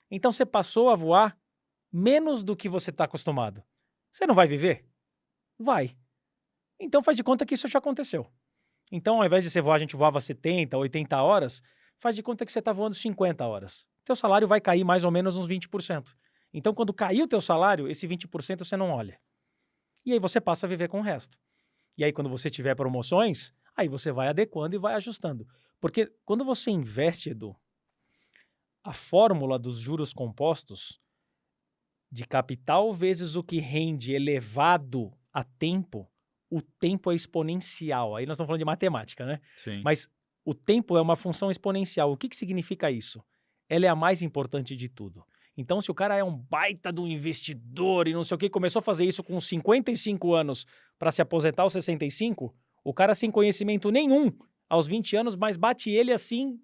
Então, você passou a voar menos do que você está acostumado. Você não vai viver? Vai. Então, faz de conta que isso já aconteceu. Então, ao invés de você voar, a gente voava 70, 80 horas, faz de conta que você está voando 50 horas. Teu salário vai cair mais ou menos uns 20%. Então, quando cair o teu salário, esse 20% você não olha. E aí você passa a viver com o resto. E aí, quando você tiver promoções, aí você vai adequando e vai ajustando. Porque quando você investe, Edu, a fórmula dos juros compostos de capital vezes o que rende elevado a tempo, o tempo é exponencial. Aí nós estamos falando de matemática, né? Sim. Mas o tempo é uma função exponencial. O que significa isso? Ela é a mais importante de tudo. Então, se o cara é um baita do investidor e não sei o que, começou a fazer isso com 55 anos para se aposentar aos 65, o cara sem conhecimento nenhum, aos 20 anos, mas bate ele assim...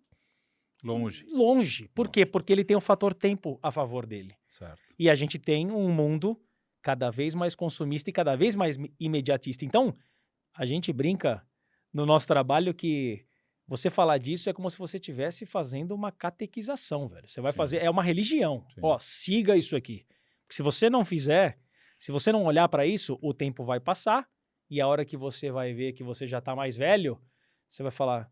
Longe. Por quê? Porque ele tem o fator tempo a favor dele. Certo. E a gente tem um mundo cada vez mais consumista e cada vez mais imediatista. Então, a gente brinca no nosso trabalho que você falar disso é como se você estivesse fazendo uma catequização, velho. Você vai fazer, é uma religião. Sim. Ó, siga isso aqui. Porque se você não fizer, se você não olhar para isso, o tempo vai passar e a hora que você vai ver que você já tá mais velho, você vai falar...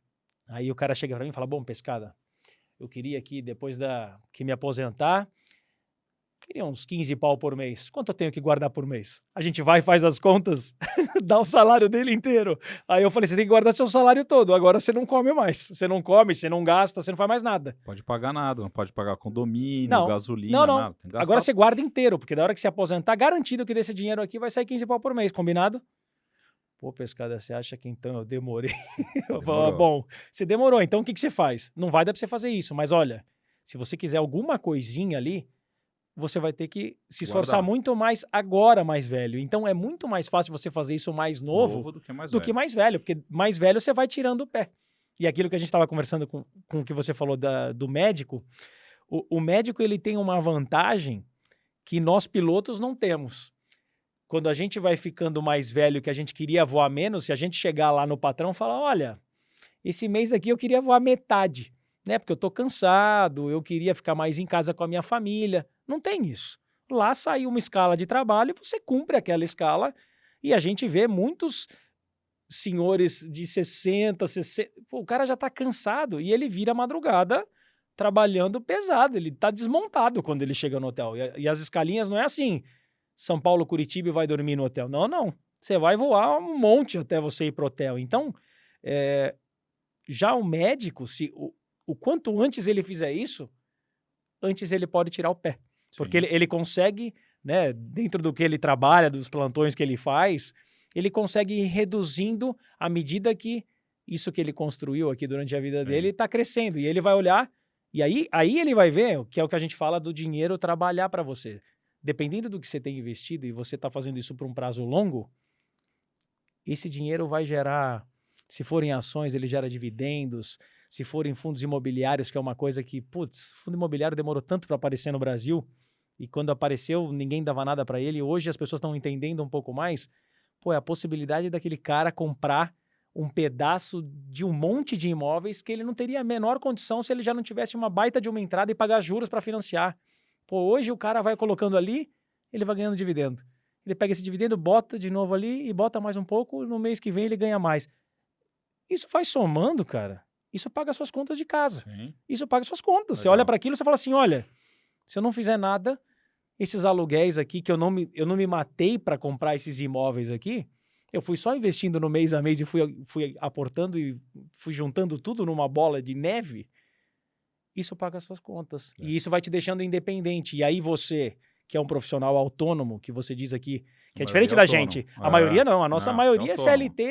Aí o cara chega para mim e fala, bom, Pescada, eu queria aqui, depois que me aposentar, queria uns 15 pau por mês. Quanto eu tenho que guardar por mês? A gente vai, faz as contas, dá o salário dele inteiro. Aí eu falei, você tem que guardar seu salário todo. Agora você não come mais. Você não come, você não gasta, você não faz mais nada. Pode pagar nada, não pode pagar condomínio, não, gasolina, não. nada. Tem que gastar... Agora você guarda inteiro, porque da hora que você aposentar, garantido que desse dinheiro aqui vai sair 15 pau por mês, combinado? Pô, Pescada, você acha que então eu demorei? Bom, você demorou, então o que você faz? Não vai dar pra você fazer isso, mas olha, se você quiser alguma coisinha ali, você vai ter que se esforçar muito mais agora, mais velho. Então é muito mais fácil você fazer isso mais novo do que mais velho. Que mais velho, porque mais velho você vai tirando o pé. E aquilo que a gente estava conversando com o que você falou do médico, o médico ele tem uma vantagem que nós pilotos não temos. Quando a gente vai ficando mais velho, que a gente queria voar menos, se a gente chegar lá no patrão e falar, olha, esse mês aqui eu queria voar metade, né? Porque eu tô cansado, eu queria ficar mais em casa com a minha família. Não tem isso. Lá saiu uma escala de trabalho, você cumpre aquela escala e a gente vê muitos senhores de 60, pô, o cara já tá cansado e ele vira madrugada trabalhando pesado, ele tá desmontado quando ele chega no hotel. E as escalinhas não é assim... São Paulo, Curitiba e vai dormir no hotel. Não, não. Você vai voar um monte até você ir pro hotel. Então, já o médico, o quanto antes ele fizer isso, antes ele pode tirar o pé. Sim. Porque ele consegue, né, dentro do que ele trabalha, dos plantões que ele faz, ele consegue ir reduzindo à medida que isso que ele construiu aqui durante a vida dele está crescendo. E ele vai olhar, e aí ele vai ver, que é o que a gente fala do dinheiro trabalhar para você. Dependendo do que você tem investido e você está fazendo isso por um prazo longo, esse dinheiro vai gerar, se for em ações, ele gera dividendos, se for em fundos imobiliários, que é uma coisa que, putz, fundo imobiliário demorou tanto para aparecer no Brasil, e quando apareceu, ninguém dava nada para ele, hoje as pessoas estão entendendo um pouco mais, pô, é a possibilidade daquele cara comprar um pedaço de um monte de imóveis que ele não teria a menor condição se ele já não tivesse uma baita de uma entrada e pagar juros para financiar. Pô, hoje o cara vai colocando ali, ele vai ganhando dividendo. Ele pega esse dividendo, bota de novo ali e bota mais um pouco, no mês que vem ele ganha mais. Isso vai somando, cara. Isso paga suas contas de casa. Sim. Isso paga suas contas. Legal. Você olha para aquilo e você fala assim, olha, se eu não fizer nada, esses aluguéis aqui, que eu não me matei para comprar esses imóveis aqui, eu fui só investindo no mês a mês e fui aportando e fui juntando tudo numa bola de neve, isso paga as suas contas. E isso vai te deixando independente. E aí você, que é um profissional autônomo, que você diz aqui, que é diferente da gente. A maioria não. A nossa maioria é CLT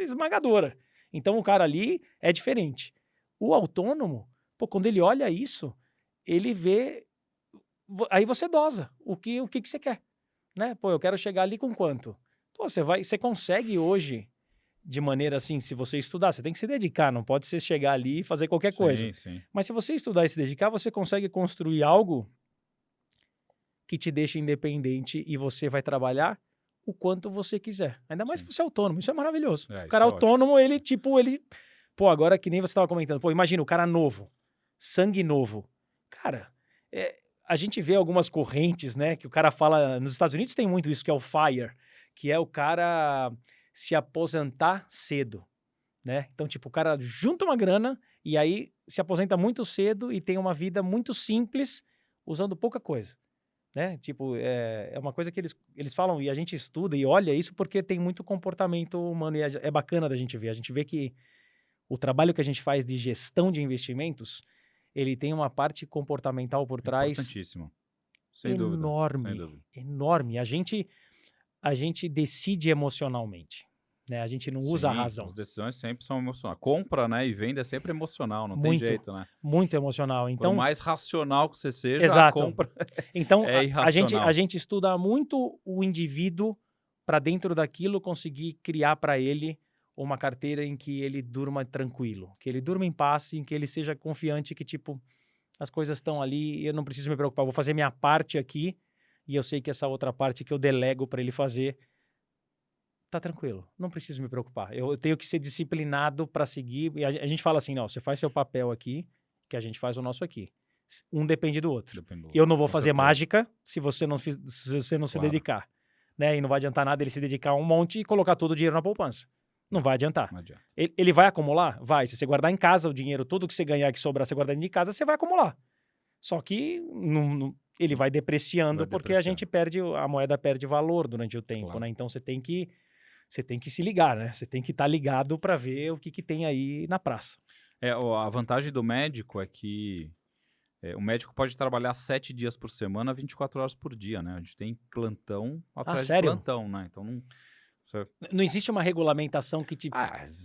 esmagadora. Então o cara ali é diferente. O autônomo, Pô, quando ele olha isso, ele vê... Aí você dosa o que você quer, né? Pô, eu quero chegar ali com quanto? Pô, você consegue hoje, de maneira assim, se você estudar, você tem que se dedicar, não pode ser chegar ali e fazer qualquer coisa. Sim. Mas se você estudar e se dedicar, você consegue construir algo que te deixa independente e você vai trabalhar o quanto você quiser. Ainda mais se você é autônomo, isso é maravilhoso. O cara autônomo, ele... Pô, agora que nem você estava comentando, pô, imagina o cara novo, sangue novo. Cara, a gente vê algumas correntes, né, que o cara fala, nos Estados Unidos tem muito isso, que é o FIRE, que é o cara se aposentar cedo, né? Então, tipo, o cara junta uma grana e aí se aposenta muito cedo e tem uma vida muito simples, usando pouca coisa, né? Tipo, é uma coisa que eles falam e a gente estuda e olha isso porque tem muito comportamento humano e é bacana da gente ver. A gente vê que o trabalho que a gente faz de gestão de investimentos, ele tem uma parte comportamental por trás importantíssimo. Sem dúvida. Enorme. A gente decide emocionalmente, né? A gente não usa a razão. As decisões sempre são emocionais. Compra, né, e venda é sempre emocional, não tem jeito, né? Muito emocional. Então, por mais racional que você seja, exato. A compra então, é irracional. A gente estuda muito o indivíduo para dentro daquilo conseguir criar para ele uma carteira em que ele durma tranquilo, que ele durma em paz, em que ele seja confiante que, tipo, as coisas estão ali e eu não preciso me preocupar, vou fazer minha parte aqui e eu sei que essa outra parte que eu delego para ele fazer tá tranquilo, não preciso me preocupar. Eu tenho que ser disciplinado para seguir. E a gente fala assim, não, você faz seu papel aqui, que a gente faz o nosso aqui. Um depende do outro. Eu não vou fazer mágica se você não se dedicar. Né? E não vai adiantar nada ele se dedicar um monte e colocar todo o dinheiro na poupança. Não vai adiantar. Não adianta. Ele vai acumular? Vai. Se você guardar em casa o dinheiro, tudo que você ganhar que sobrar, você guardar dentro de casa, você vai acumular. Só que ele vai depreciando porque a moeda perde valor durante o tempo, claro. Né? Então você tem que se ligar, né? Você tem que estar ligado para ver o que tem aí na praça. A vantagem do médico é que o médico pode trabalhar 7 dias por semana, 24 horas por dia, né? A gente tem plantão atrás de plantão, né? Então não existe uma regulamentação que te...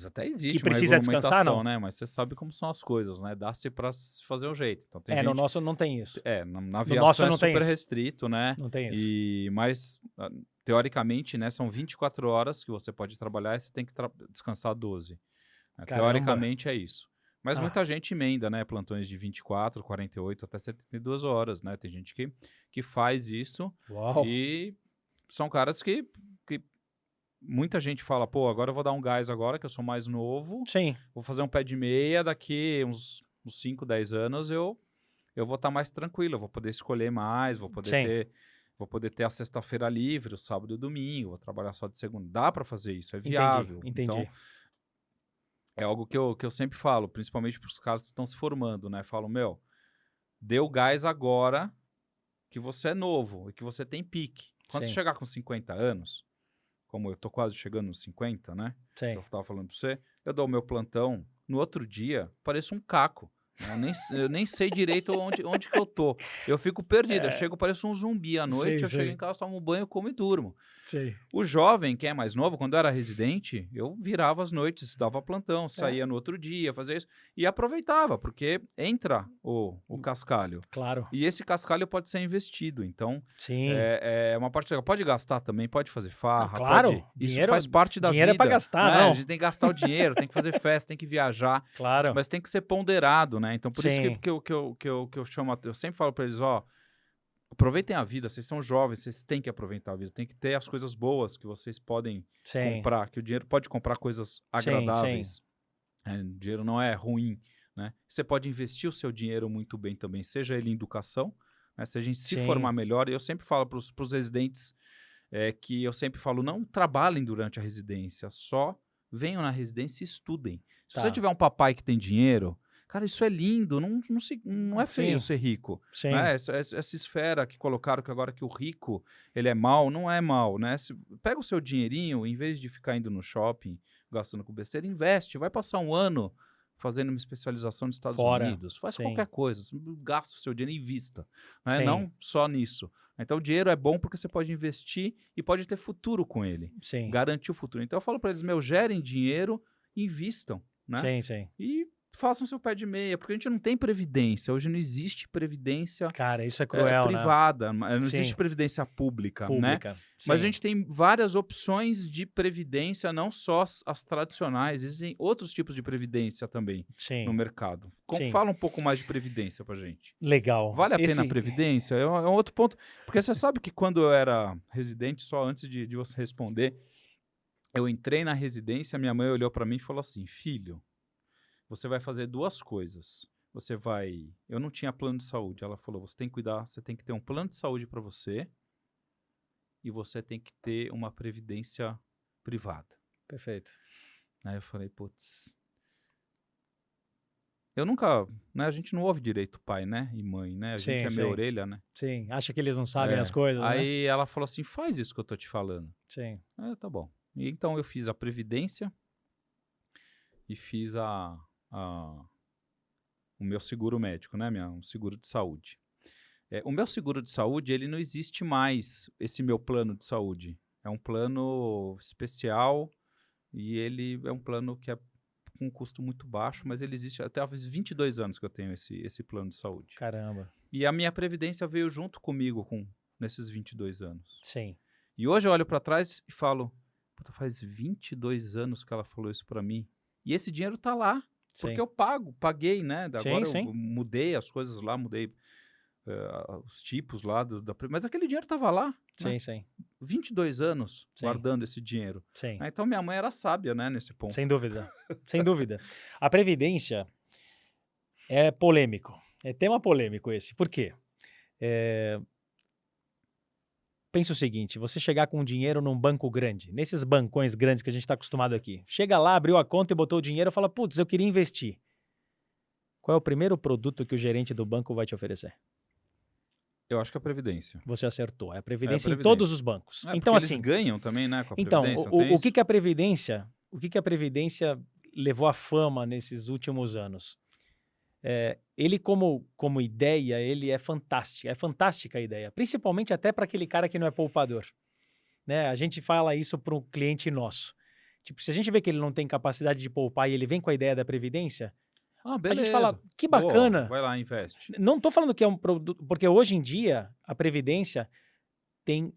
até existe que precisa descansar, não? Né? Mas você sabe como são as coisas, né? Dá-se para fazer um jeito. Então, tem no nosso não tem isso. Na aviação é super restrito, né? Não tem isso. Mas, teoricamente, né? São 24 horas que você pode trabalhar e você tem que descansar 12. Teoricamente é isso. Mas muita gente emenda, né? Plantões de 24, 48, até 72 horas, né? Tem gente que faz isso. Uau. E são caras que muita gente fala, pô, agora eu vou dar um gás agora, que eu sou mais novo. Sim. Vou fazer um pé de meia, daqui uns 5, 10 anos eu vou estar mais tranquilo, eu vou poder escolher mais, vou poder ter a sexta-feira livre, o sábado e o domingo, vou trabalhar só de segunda. Dá para fazer isso, é viável. Entendi. Então, é algo que eu sempre falo, principalmente para os caras que estão se formando, né? Falo, dê o gás agora que você é novo e que você tem pique. Quando você chegar com 50 anos... como eu tô quase chegando nos 50, né? Sim. Eu tava falando pra você, eu dou o meu plantão, no outro dia, pareço um caco. Eu nem sei direito onde que eu tô. Eu fico perdido, eu chego, pareço um zumbi à noite, chego em casa, tomo um banho, como e durmo. Sim. O jovem, que é mais novo, quando eu era residente, eu virava as noites, dava plantão, saía no outro dia, fazia isso, e aproveitava, porque entra o cascalho. Claro. E esse cascalho pode ser investido, então sim. É uma parte legal. Pode gastar também, pode fazer farra, claro. Isso faz parte da vida. Dinheiro é pra gastar, não. A gente tem que gastar o dinheiro, tem que fazer festa, tem que viajar. Claro. Mas tem que ser ponderado, né? Então, por isso que eu chamo, eu sempre falo pra eles, aproveitem a vida, vocês são jovens, vocês têm que aproveitar a vida, tem que ter as coisas boas que vocês podem comprar, que o dinheiro pode comprar coisas agradáveis. O dinheiro não é ruim, né? Você pode investir o seu dinheiro muito bem também, seja ele em educação, né? Se a gente se formar melhor, e eu sempre falo para os residentes que eu sempre falo, não trabalhem durante a residência, só venham na residência e estudem. Se você tiver um papai que tem dinheiro, cara, isso é lindo, não é feio ser rico. Né? Essa esfera que colocaram que agora que o rico ele é mau, não é mau, né? Pega o seu dinheirinho, em vez de ficar indo no shopping, gastando com besteira, investe, vai passar um ano fazendo uma especialização nos Estados Unidos, faz qualquer coisa, gasta o seu dinheiro e invista, né? Não só nisso. Então o dinheiro é bom porque você pode investir e pode ter futuro com ele, garantir o futuro. Então eu falo para eles, gerem dinheiro, invistam, né? Sim. E façam seu pé de meia, porque a gente não tem previdência. Hoje não existe previdência Cara, isso é cruel, né? privada, não existe Sim. previdência pública, né? Pública. Mas a Sim. gente tem várias opções de previdência, não só as tradicionais, existem outros tipos de previdência também no Sim. mercado. Sim. Fala um pouco mais de previdência pra gente. Legal. Vale a pena a previdência? É um outro ponto. Porque você sabe que quando eu era residente, só antes de você responder, eu entrei na residência, minha mãe olhou pra mim e falou assim, filho, você vai fazer duas coisas. Você vai... Eu não tinha plano de saúde. Ela falou, você tem que cuidar, você tem que ter um plano de saúde pra você e você tem que ter uma previdência privada. Perfeito. Aí eu falei, putz... Eu nunca... Né, a gente não ouve direito pai, né? E mãe, né? A gente é meio orelha, né? Sim, acha que eles não sabem as coisas, Aí ela falou assim, faz isso que eu tô te falando. Sim. Tá bom. E então eu fiz a previdência e fiz o meu seguro médico, né? Um seguro de saúde. O meu seguro de saúde, ele não existe mais, esse meu plano de saúde. É um plano especial e ele é um plano que é com um custo muito baixo, mas ele existe até há 22 anos que eu tenho esse plano de saúde. Caramba. E a minha previdência veio junto comigo nesses 22 anos. Sim. E hoje eu olho para trás e falo, puta, faz 22 anos que ela falou isso para mim. E esse dinheiro tá lá, porque eu paguei, né? Agora eu mudei as coisas lá, mudei os tipos lá, mas aquele dinheiro tava lá. Sim, né? sim. 22 anos guardando esse dinheiro. Sim. Então minha mãe era sábia, né, nesse ponto. Sem dúvida. Sem dúvida. A previdência é polêmico. É tema polêmico esse. Por quê? Pensa o seguinte, você chegar com dinheiro num banco grande, nesses bancões grandes que a gente está acostumado aqui. Chega lá, abriu a conta e botou o dinheiro e fala, putz, eu queria investir. Qual é o primeiro produto que o gerente do banco vai te oferecer? Eu acho que é a Previdência. Você acertou. É a Previdência em todos os bancos. Então, assim, eles ganham também, né, com a Previdência. Então, o que a Previdência levou à fama nesses últimos anos? Ele como ideia, ele é fantástica a ideia, principalmente até para aquele cara que não é poupador. Né? A gente fala isso para um cliente nosso. Tipo, se a gente vê que ele não tem capacidade de poupar e ele vem com a ideia da Previdência, a gente fala, que bacana. Boa, vai lá, investe. Não estou falando que é um produto, porque hoje em dia a Previdência tem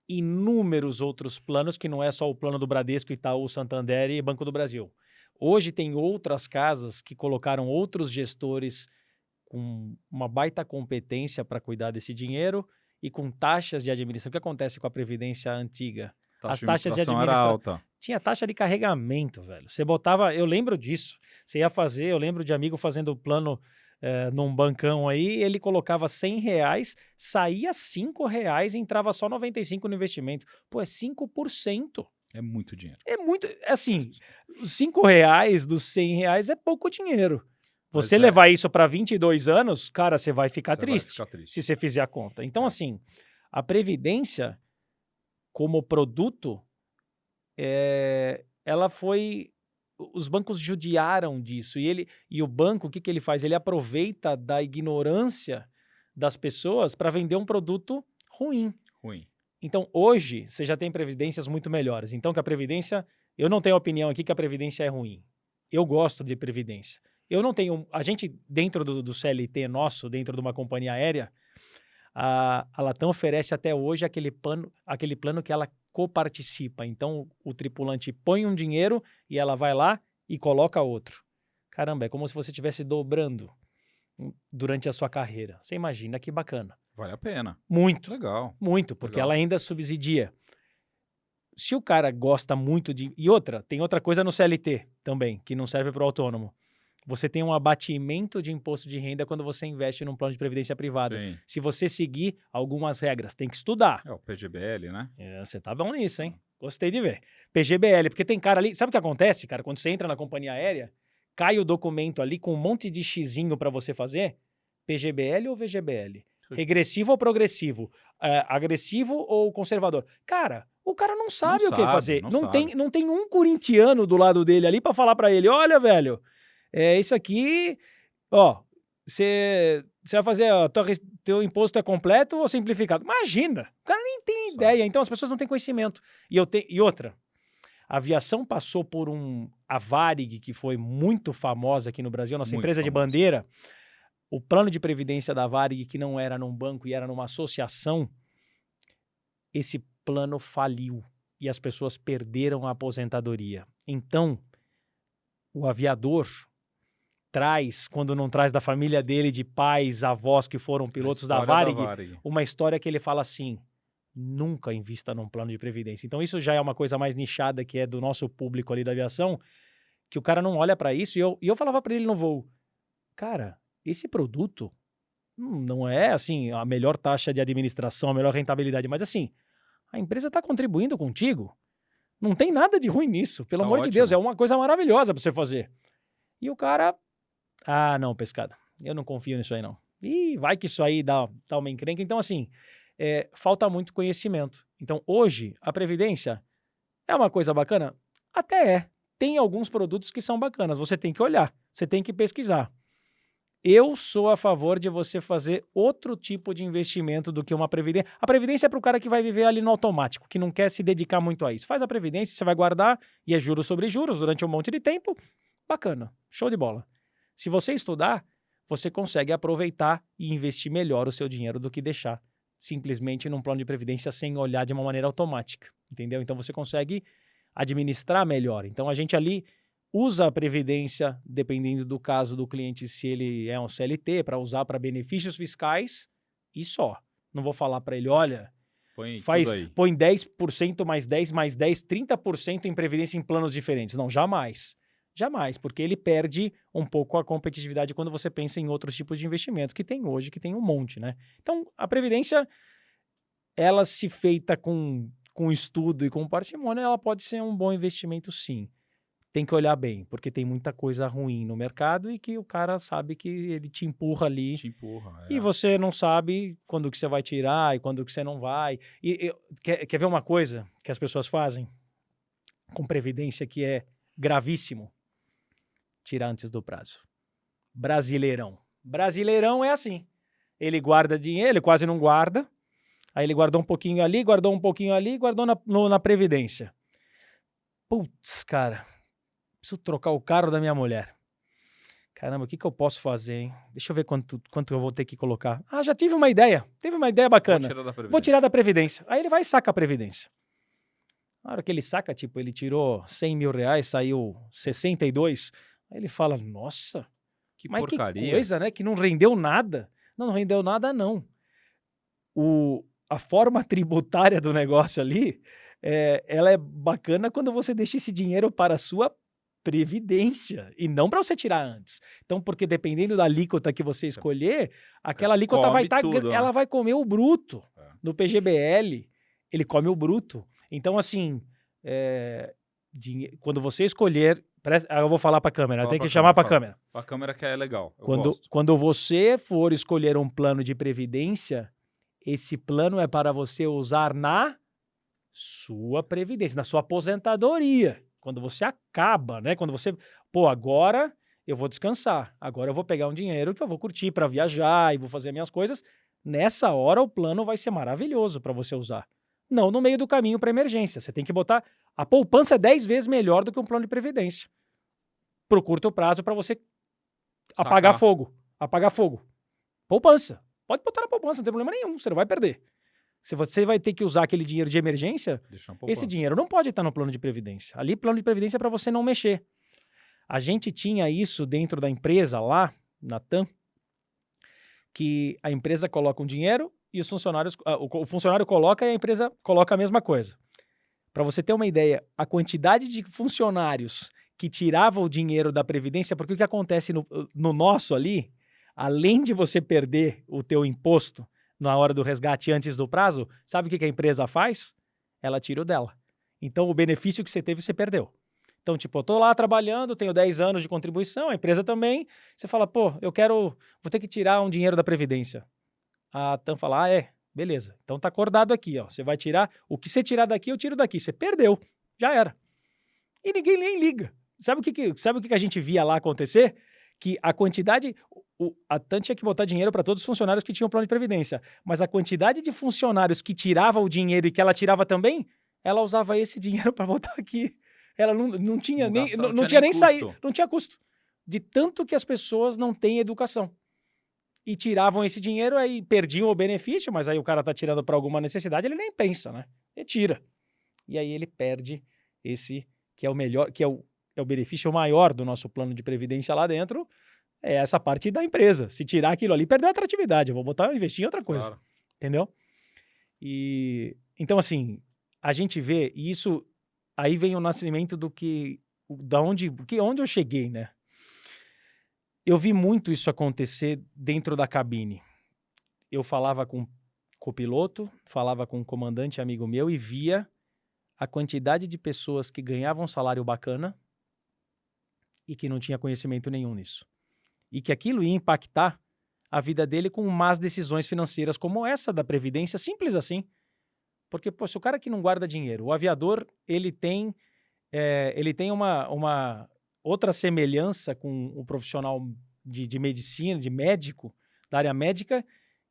inúmeros outros planos, que não é só o plano do Bradesco, Itaú, Santander e Banco do Brasil. Hoje tem outras casas que colocaram outros gestores com uma baita competência para cuidar desse dinheiro e com taxas de administração. O que acontece com a Previdência antiga? As taxas de administração era alta. Tinha taxa de carregamento, velho. Você botava... Eu lembro disso. Você ia fazer... Eu lembro de amigo fazendo plano num bancão aí, ele colocava R$100, saía R$5 e entrava só 95 no investimento. Pô, é 5%. É muito dinheiro. É muito... Assim, os R$5 dos R$100 é pouco dinheiro. Você levar isso para 22 anos, cara, você vai ficar triste se você fizer a conta. Então, assim, a Previdência, como produto, ela foi... Os bancos judiaram disso. E o banco, o que ele faz? Ele aproveita da ignorância das pessoas para vender um produto ruim. Então, hoje, você já tem previdências muito melhores. Então, que a Previdência... Eu não tenho opinião aqui que a Previdência é ruim. Eu gosto de Previdência. Eu não tenho... A gente, dentro do CLT nosso, dentro de uma companhia aérea, a Latam oferece até hoje aquele plano que ela coparticipa. Então, o tripulante põe um dinheiro e ela vai lá e coloca outro. Caramba, é como se você estivesse dobrando durante a sua carreira. Você imagina que bacana. Vale a pena. Muito. Legal. Muito, porque ela ainda subsidia. Se o cara gosta muito de... E tem outra coisa no CLT também, que não serve para o autônomo. Você tem um abatimento de imposto de renda quando você investe num plano de previdência privada. Sim. Se você seguir algumas regras, tem que estudar. É o PGBL, né? Você tá bom nisso, hein? Gostei de ver. PGBL, porque tem cara ali... Sabe o que acontece, cara? Quando você entra na companhia aérea, cai o documento ali com um monte de xizinho para você fazer. PGBL ou VGBL? Regressivo ou progressivo? Agressivo ou conservador? Cara, o cara não sabe o que fazer. Não tem um corintiano do lado dele ali para falar para ele, olha, velho, isso aqui, ó, você vai fazer, teu imposto é completo ou simplificado? Imagina, o cara nem tem ideia, então as pessoas não têm conhecimento. E outra, A aviação passou por a Varig, que foi muito famosa aqui no Brasil, nossa Muito empresa de famosa. bandeira. O plano de previdência da Varig, que não era num banco e era numa associação, esse plano faliu e as pessoas perderam a aposentadoria. Então, o aviador traz, quando não traz da família dele, de pais, avós que foram pilotos da Varig, uma história que ele fala assim: nunca invista num plano de previdência. Então isso já é uma coisa mais nichada, que é do nosso público ali da aviação, que o cara não olha para isso. E eu falava para ele no voo: cara, esse produto não é assim a melhor taxa de administração, a melhor rentabilidade, mas assim, a empresa está contribuindo contigo. Não tem nada de ruim nisso, pelo amor de Deus, é uma coisa maravilhosa para você fazer. E o cara: ah, não, pescada, eu não confio nisso aí não. E vai que isso aí dá uma encrenca. Então assim, falta muito conhecimento. Então hoje, a Previdência é uma coisa bacana? Até é. Tem alguns produtos que são bacanas, você tem que olhar, você tem que pesquisar. Eu sou a favor de você fazer outro tipo de investimento do que uma previdência. A previdência é para o cara que vai viver ali no automático, que não quer se dedicar muito a isso. Faz a previdência, você vai guardar, e é juros sobre juros durante um monte de tempo. Bacana, show de bola. Se você estudar, você consegue aproveitar e investir melhor o seu dinheiro do que deixar simplesmente num plano de previdência sem olhar de uma maneira automática, entendeu? Então você consegue administrar melhor. Então a gente ali usa a previdência, dependendo do caso do cliente, se ele é um CLT, para usar para benefícios fiscais e só. Não vou falar para ele: olha, põe 10% mais 10 mais 10, 30% em previdência em planos diferentes. Não, jamais. Jamais, porque ele perde um pouco a competitividade quando você pensa em outros tipos de investimento que tem hoje, que tem um monte, né? Então, a previdência, ela se feita com estudo e com parcimônia, ela pode ser um bom investimento, sim. Tem que olhar bem, porque tem muita coisa ruim no mercado e que o cara sabe que ele te empurra ali. E você não sabe quando que você vai tirar e quando que você não vai. Quer ver uma coisa que as pessoas fazem com previdência que é gravíssimo? Tirar antes do prazo. Brasileirão. Brasileirão é assim. Ele guarda dinheiro, ele quase não guarda. Aí ele guardou um pouquinho ali, guardou um pouquinho ali, guardou na previdência. Putz, cara, preciso trocar o carro da minha mulher. Caramba, o que eu posso fazer, hein? Deixa eu ver quanto eu vou ter que colocar. Ah, já tive uma ideia. Teve uma ideia bacana. Vou tirar da previdência. Aí ele vai e saca a previdência. Na hora que ele saca, tipo, ele tirou 100 mil reais, saiu 62. Aí ele fala: nossa, mas porcaria. Que coisa, né? Que não rendeu nada. Não rendeu nada, não. A forma tributária do negócio ali, ela é bacana quando você deixa esse dinheiro para a sua previdência e não para você tirar antes. Então, porque dependendo da alíquota que você escolher, aquela alíquota vai estar, ela vai comer o bruto. No PGBL, ele come o bruto. Então, assim, quando você escolher, eu vou falar para a câmera, tem que chamar para a câmera. A câmera que é legal. Quando você for escolher um plano de previdência, esse plano é para você usar na sua previdência, na sua aposentadoria. Quando você acaba, né? Quando você, agora eu vou descansar. Agora eu vou pegar um dinheiro que eu vou curtir para viajar e vou fazer minhas coisas. Nessa hora o plano vai ser maravilhoso para você usar. Não no meio do caminho para emergência. Você tem que botar... A poupança é 10 vezes melhor do que um plano de previdência. Pro curto prazo, para você apagar fogo. Apagar fogo. Poupança. Pode botar na poupança, não tem problema nenhum. Você não vai perder. Se você vai ter que usar aquele dinheiro de emergência, esse dinheiro não pode estar no plano de previdência. Ali, plano de previdência é para você não mexer. A gente tinha isso dentro da empresa lá, na TAM, que a empresa coloca um dinheiro e os funcionários... o funcionário coloca e a empresa coloca a mesma coisa. Para você ter uma ideia, a quantidade de funcionários que tiravam o dinheiro da previdência, porque o que acontece no nosso ali, além de você perder o teu imposto na hora do resgate antes do prazo, sabe o que a empresa faz? Ela tira o dela. Então, o benefício que você teve, você perdeu. Então, tipo, eu tô lá trabalhando, tenho 10 anos de contribuição, a empresa também. Você fala: vou ter que tirar um dinheiro da Previdência. A TAM fala: beleza. Então tá acordado aqui, ó. Você vai tirar, o que você tirar daqui, eu tiro daqui. Você perdeu. Já era. E ninguém nem liga. Sabe o que a gente via lá acontecer? Que a quantidade... A TAM tinha que botar dinheiro para todos os funcionários que tinham plano de previdência. Mas a quantidade de funcionários que tirava o dinheiro e que ela tirava também, ela usava esse dinheiro para botar aqui. Ela não tinha Não nem, gasta- não não tinha nem nem saído, custo. não tinha custo. De tanto que as pessoas não têm educação. E tiravam esse dinheiro, aí perdiam o benefício, mas aí o cara tá tirando para alguma necessidade, ele nem pensa, né? Ele tira. E aí ele perde esse que é o melhor, que é o benefício maior do nosso plano de previdência lá dentro, é essa parte da empresa. Se tirar aquilo ali, perdeu a atratividade. Eu vou investir em outra coisa. Claro. Entendeu? E então, assim, a gente vê, e isso aí vem o nascimento onde eu cheguei, né? Eu vi muito isso acontecer dentro da cabine. Eu falava com o copiloto, falava com um comandante amigo meu e via a quantidade de pessoas que ganhavam um salário bacana e que não tinha conhecimento nenhum nisso. E que aquilo ia impactar a vida dele com más decisões financeiras como essa da Previdência, simples assim. Porque, pô, se o cara que não guarda dinheiro, o aviador, ele tem uma outra semelhança com o profissional de medicina, de médico, da área médica,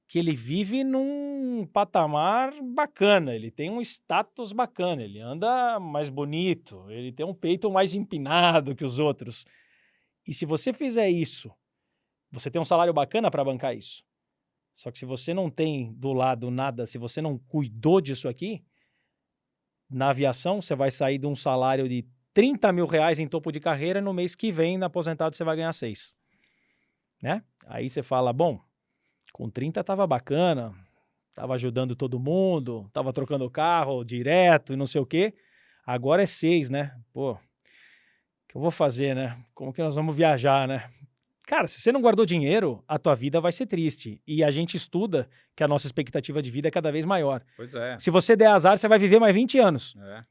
que ele vive num patamar bacana, ele tem um status bacana, ele anda mais bonito, ele tem um peito mais empinado que os outros. E se você fizer isso, você tem um salário bacana para bancar isso. Só que se você não tem do lado nada, se você não cuidou disso aqui, na aviação você vai sair de um salário de 30 mil reais em topo de carreira, no mês que vem, na aposentado, você vai ganhar 6. Né? Aí você fala, bom, com 30 tava bacana, tava ajudando todo mundo, tava trocando o carro direto e não sei o quê. Agora é 6, né? Pô, o que eu vou fazer, né? Como que nós vamos viajar, né? Cara, se você não guardou dinheiro, a tua vida vai ser triste. E a gente estuda que a nossa expectativa de vida é cada vez maior. Pois é. Se você der azar, você vai viver mais 20 anos. É.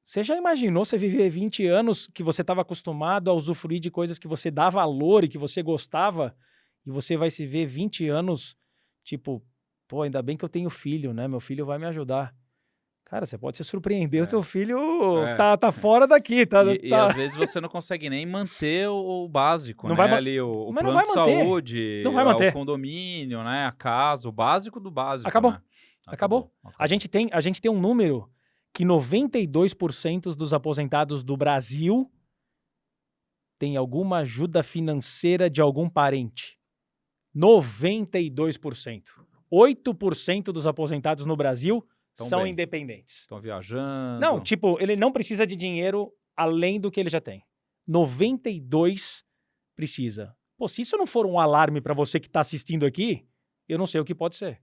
Você já imaginou você viver 20 anos que você estava acostumado a usufruir de coisas que você dá valor e que você gostava, e você vai se ver 20 anos, tipo, pô, ainda bem que eu tenho filho, né? Meu filho vai me ajudar. Cara, você pode se surpreender, o teu filho tá fora daqui. E às vezes você não consegue nem manter o básico, Não né? vai Ali o mas não plano vai de manter. saúde, Não vai manter. o condomínio, né? A casa, o básico do básico. Acabou. Né? Acabou. A gente tem um número que 92% dos aposentados do Brasil tem alguma ajuda financeira de algum parente. 92%. 8% dos aposentados no Brasil são independentes. Estão viajando. Não, tipo, ele não precisa de dinheiro além do que ele já tem. 92 precisa. Pô, se isso não for um alarme para você que está assistindo aqui, eu não sei o que pode ser.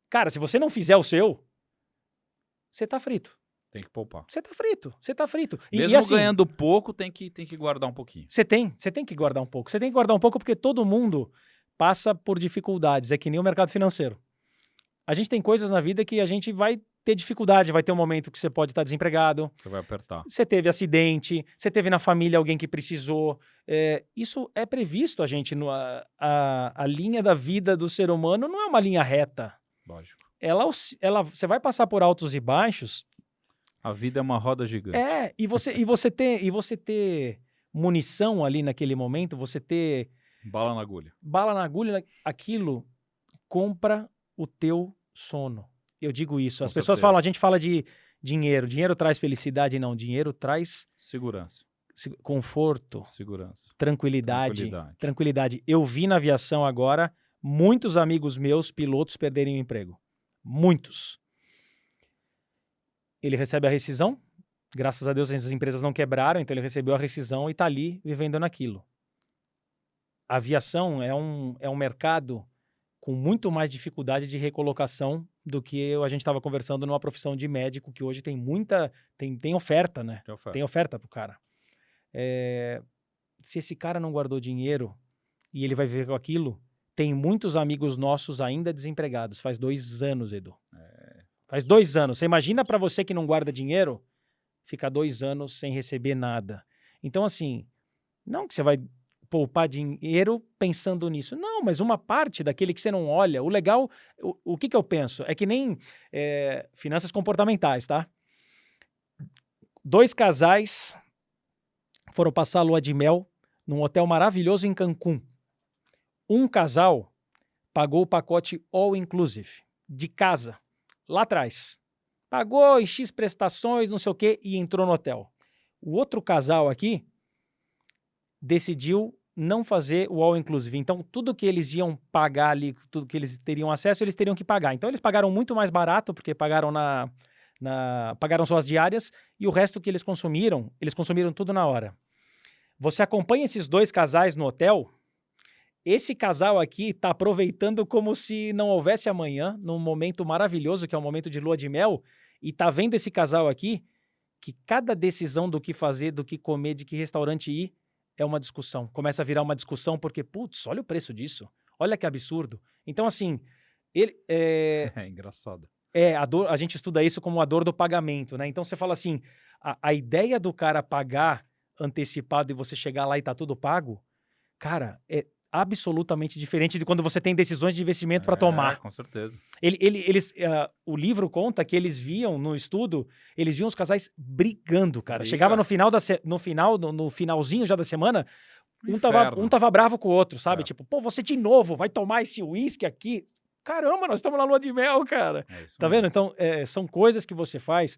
Cara, se você não fizer o seu, você tá frito. Tem que poupar. Você tá frito, você tá frito. Mesmo assim, ganhando pouco, tem que guardar um pouquinho. Você tem que guardar um pouco. Você tem que guardar um pouco porque todo mundo passa por dificuldades. É que nem o mercado financeiro. A gente tem coisas na vida que a gente vai ter dificuldade. Vai ter um momento que você pode estar desempregado. Você vai apertar. Você teve acidente, você teve na família alguém que precisou. Isso é previsto, a gente. A linha da vida do ser humano não é uma linha reta. Lógico. Você vai passar por altos e baixos. A vida é uma roda gigante. E você ter munição ali naquele momento, você ter... Bala na agulha. Bala na agulha, aquilo compra o teu sono. Eu digo isso. As pessoas falam, a gente fala de dinheiro. Dinheiro traz felicidade. Não, dinheiro traz... Segurança. Conforto. Segurança. Tranquilidade. Eu vi na aviação agora muitos amigos meus, pilotos, perderem o emprego. Muitos. Ele recebe a rescisão. Graças a Deus as empresas não quebraram, então ele recebeu a rescisão e está ali vivendo naquilo. A aviação é um mercado com muito mais dificuldade de recolocação do que a gente estava conversando numa profissão de médico, que hoje tem muita... Tem oferta, né? Tem oferta pro cara. Se esse cara não guardou dinheiro e ele vai viver com aquilo, tem muitos amigos nossos ainda desempregados. Faz 2 anos, Edu. Faz 2 anos. Você imagina para você que não guarda dinheiro, ficar 2 anos sem receber nada. Então, assim, não que você vai poupar dinheiro pensando nisso. Não, mas uma parte daquele que você não olha. O legal, o que eu penso? É que nem finanças comportamentais, tá? 2 casais foram passar a lua de mel num hotel maravilhoso em Cancún. Um casal pagou o pacote all inclusive, de casa. Lá atrás. Pagou em X prestações, não sei o quê, e entrou no hotel. O outro casal aqui decidiu não fazer o all inclusive. Então, tudo que eles iam pagar ali, tudo que eles teriam acesso, eles teriam que pagar. Então, eles pagaram muito mais barato, porque pagaram pagaram suas diárias, e o resto que eles consumiram tudo na hora. Você acompanha esses dois casais no hotel, esse casal aqui está aproveitando como se não houvesse amanhã, num momento maravilhoso, que é o momento de lua de mel, e está vendo esse casal aqui, que cada decisão do que fazer, do que comer, de que restaurante ir, é uma discussão. Começa a virar uma discussão porque, putz, olha o preço disso. Olha que absurdo. Então, assim, ele... É engraçado. A gente estuda isso como a dor do pagamento, né? Então, você fala assim, a ideia do cara pagar antecipado e você chegar lá e tá tudo pago, cara, é absolutamente diferente de quando você tem decisões de investimento para tomar. Com certeza. O livro conta que eles viam no estudo, eles viam os casais brigando, cara. Briga. Chegava no finalzinho já da semana, Inferno. um tava bravo com o outro, sabe? É. Tipo, pô, você de novo vai tomar esse uísque aqui? Caramba, nós estamos na lua de mel, cara. Tá vendo? Então, são coisas que você faz,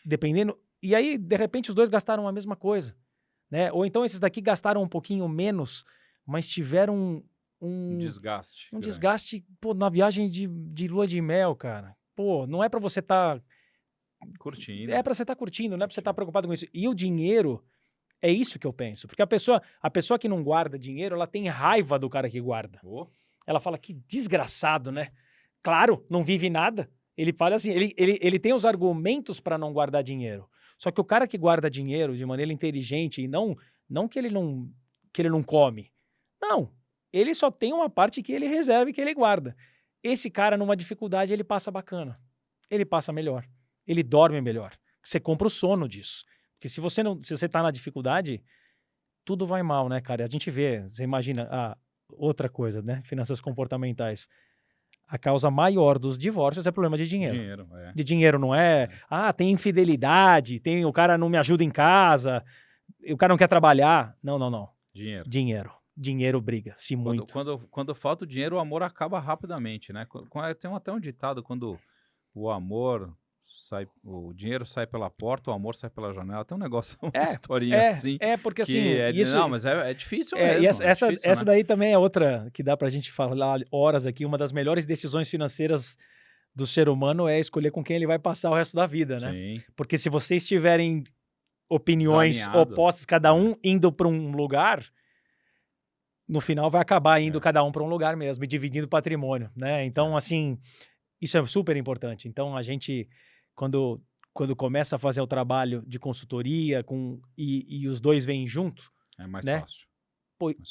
dependendo... E aí, de repente, os dois gastaram a mesma coisa, né? Ou então esses daqui gastaram um pouquinho menos, mas tiveram um desgaste. Um desgaste, pô, na viagem de lua de mel, cara. Pô, não é pra você estar... curtindo. É pra você estar curtindo, não é pra você estar preocupado com isso. E o dinheiro, é isso que eu penso. Porque a pessoa que não guarda dinheiro, ela tem raiva do cara que guarda. Ela fala, que desgraçado, né? Claro, não vive nada. Ele fala assim, ele tem os argumentos pra não guardar dinheiro. Só que o cara que guarda dinheiro de maneira inteligente e não que ele não come. Não, ele só tem uma parte que ele reserva e que ele guarda. Esse cara, numa dificuldade, ele passa bacana. Ele passa melhor. Ele dorme melhor. Você compra o sono disso. Porque se você tá na dificuldade, tudo vai mal, né, cara? A gente vê, você imagina, outra coisa, né? Finanças comportamentais. A causa maior dos divórcios é problema de dinheiro. De dinheiro, não é? Tem infidelidade, o cara não me ajuda em casa, o cara não quer trabalhar. Não. Dinheiro briga-se muito. Quando falta o dinheiro, o amor acaba rapidamente, né? Tem até um ditado, quando o dinheiro sai pela porta, o amor sai pela janela. Tem um negócio, uma historinha assim. Porque assim... Não, mas é difícil mesmo. E essa daí também é outra que dá pra gente falar horas aqui. Uma das melhores decisões financeiras do ser humano é escolher com quem ele vai passar o resto da vida, né? Sim. Porque se vocês tiverem opiniões opostas, cada um indo pra um lugar... no final vai acabar indo cada um para um lugar mesmo e dividindo patrimônio, né? Então, assim, isso é super importante. Então, a gente, quando começa a fazer o trabalho de consultoria e os dois vêm junto... É mais fácil.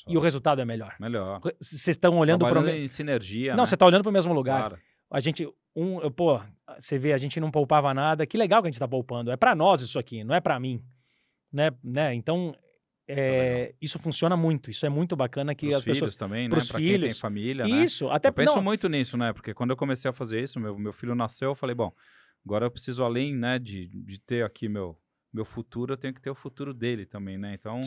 E o resultado é melhor. Melhor. Vocês estão olhando para... em sinergia, Não, você está olhando para o mesmo lugar. Claro. A gente... você vê, a gente não poupava nada. Que legal que a gente está poupando. É para nós isso aqui, não é para mim. Né? Então... isso funciona muito, isso é muito bacana que pros as pessoas... filhos também, pros né? Pra filhos. Quem tem família, isso, né? até... Eu penso muito nisso, né? Porque quando eu comecei a fazer isso, meu filho nasceu, eu falei, bom, agora eu preciso, além, né, de ter aqui meu futuro, eu tenho que ter o futuro dele também, né? Então,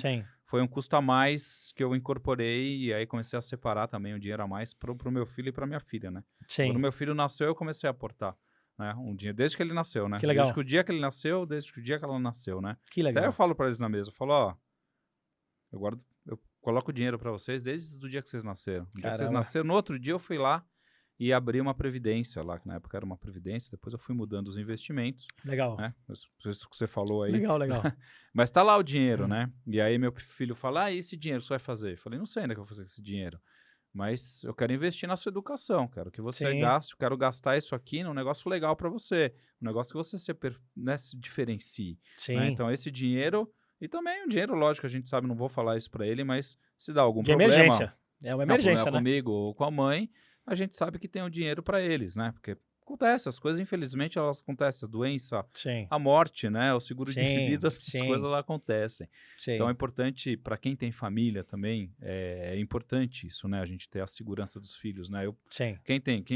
foi um custo a mais que eu incorporei e aí comecei a separar também o dinheiro a mais pro meu filho e pra minha filha, né? Quando meu filho nasceu, eu comecei a aportar, né? Um dinheiro, desde que ele nasceu, né? Que legal. Desde o dia que ele nasceu, desde o dia que ela nasceu, né? Que legal. Até eu falo pra eles na mesa, eu falo, eu coloco dinheiro pra vocês desde o dia que vocês nasceram. No dia que vocês nasceram, no outro dia eu fui lá e abri uma previdência lá, que na época era uma previdência, depois eu fui mudando os investimentos. Legal. Né? Isso que você falou aí. Legal. Mas tá lá o dinheiro, né? E aí meu filho fala, e esse dinheiro que você vai fazer? Eu falei, não sei ainda o que eu vou fazer com esse dinheiro. Mas eu quero investir na sua educação, quero que você gaste, eu quero gastar isso aqui num negócio legal pra você, um negócio que você se diferencie. Né? Então esse dinheiro... E também um dinheiro, lógico, a gente sabe, não vou falar isso pra ele, mas se dá algum problema... emergência. É uma emergência, né? comigo ou com a mãe, a gente sabe que tem o dinheiro pra eles, né? Porque acontece, as coisas, infelizmente, elas acontecem. A doença, a morte, né? O seguro de vida, as coisas lá acontecem. Então é importante, pra quem tem família também, é importante isso, né? A gente ter a segurança dos filhos, né?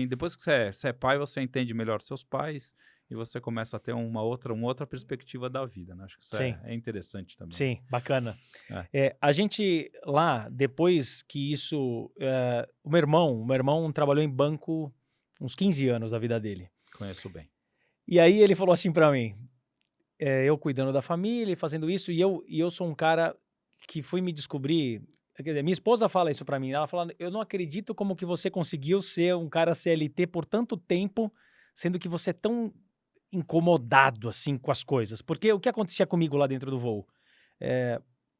Depois que você é pai, você entende melhor seus pais... E você começa a ter uma outra perspectiva da vida, né? Acho que isso é interessante também. Sim, bacana. A gente lá, depois que isso... o meu irmão trabalhou em banco uns 15 anos da vida dele. Conheço bem. E aí ele falou assim pra mim, eu cuidando da família e fazendo isso, e eu sou um cara que fui me descobrir. Quer dizer, minha esposa fala isso pra mim, ela fala, eu não acredito como que você conseguiu ser um cara CLT por tanto tempo, sendo que você é tão incomodado assim com as coisas. Porque o que acontecia comigo lá dentro do voo?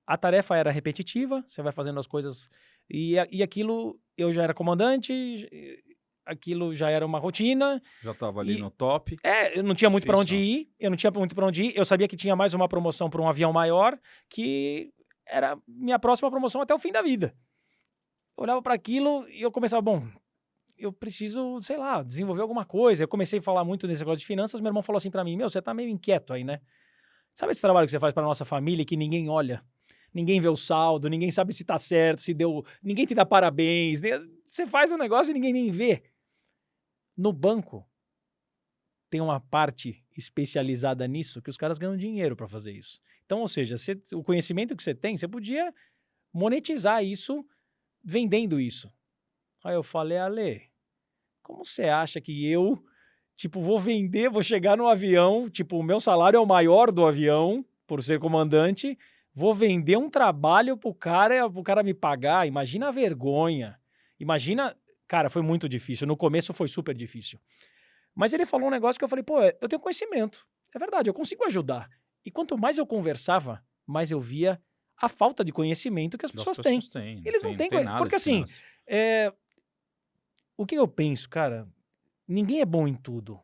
A tarefa era repetitiva, você vai fazendo as coisas, e aquilo, eu já era comandante, aquilo já era uma rotina. Já estava ali no top. Eu não tinha muito para onde Difícil, ir, eu sabia que tinha mais uma promoção para um avião maior, que era minha próxima promoção até o fim da vida. Eu olhava para aquilo e eu começava, bom, eu preciso, sei lá, desenvolver alguma coisa. Eu comecei a falar muito desse negócio de finanças, meu irmão falou assim para mim, você tá meio inquieto aí, né? Sabe esse trabalho que você faz para nossa família e que ninguém olha? Ninguém vê o saldo, ninguém sabe se tá certo, se deu, ninguém te dá parabéns, você faz um negócio e ninguém nem vê. No banco, tem uma parte especializada nisso que os caras ganham dinheiro para fazer isso. Então, ou seja, o conhecimento que você tem, você podia monetizar isso vendendo isso. Aí eu falei, Ale, como você acha que eu, vou vender, vou chegar no avião, o meu salário é o maior do avião, por ser comandante, vou vender um trabalho pro cara me pagar? Imagina a vergonha. Imagina, cara, foi muito difícil. No começo foi super difícil. Mas ele falou um negócio que eu falei, eu tenho conhecimento. É verdade, eu consigo ajudar. E quanto mais eu conversava, mais eu via a falta de conhecimento que as pessoas têm. Eles não têm conhecimento. Porque assim, o que eu penso, cara, ninguém é bom em tudo.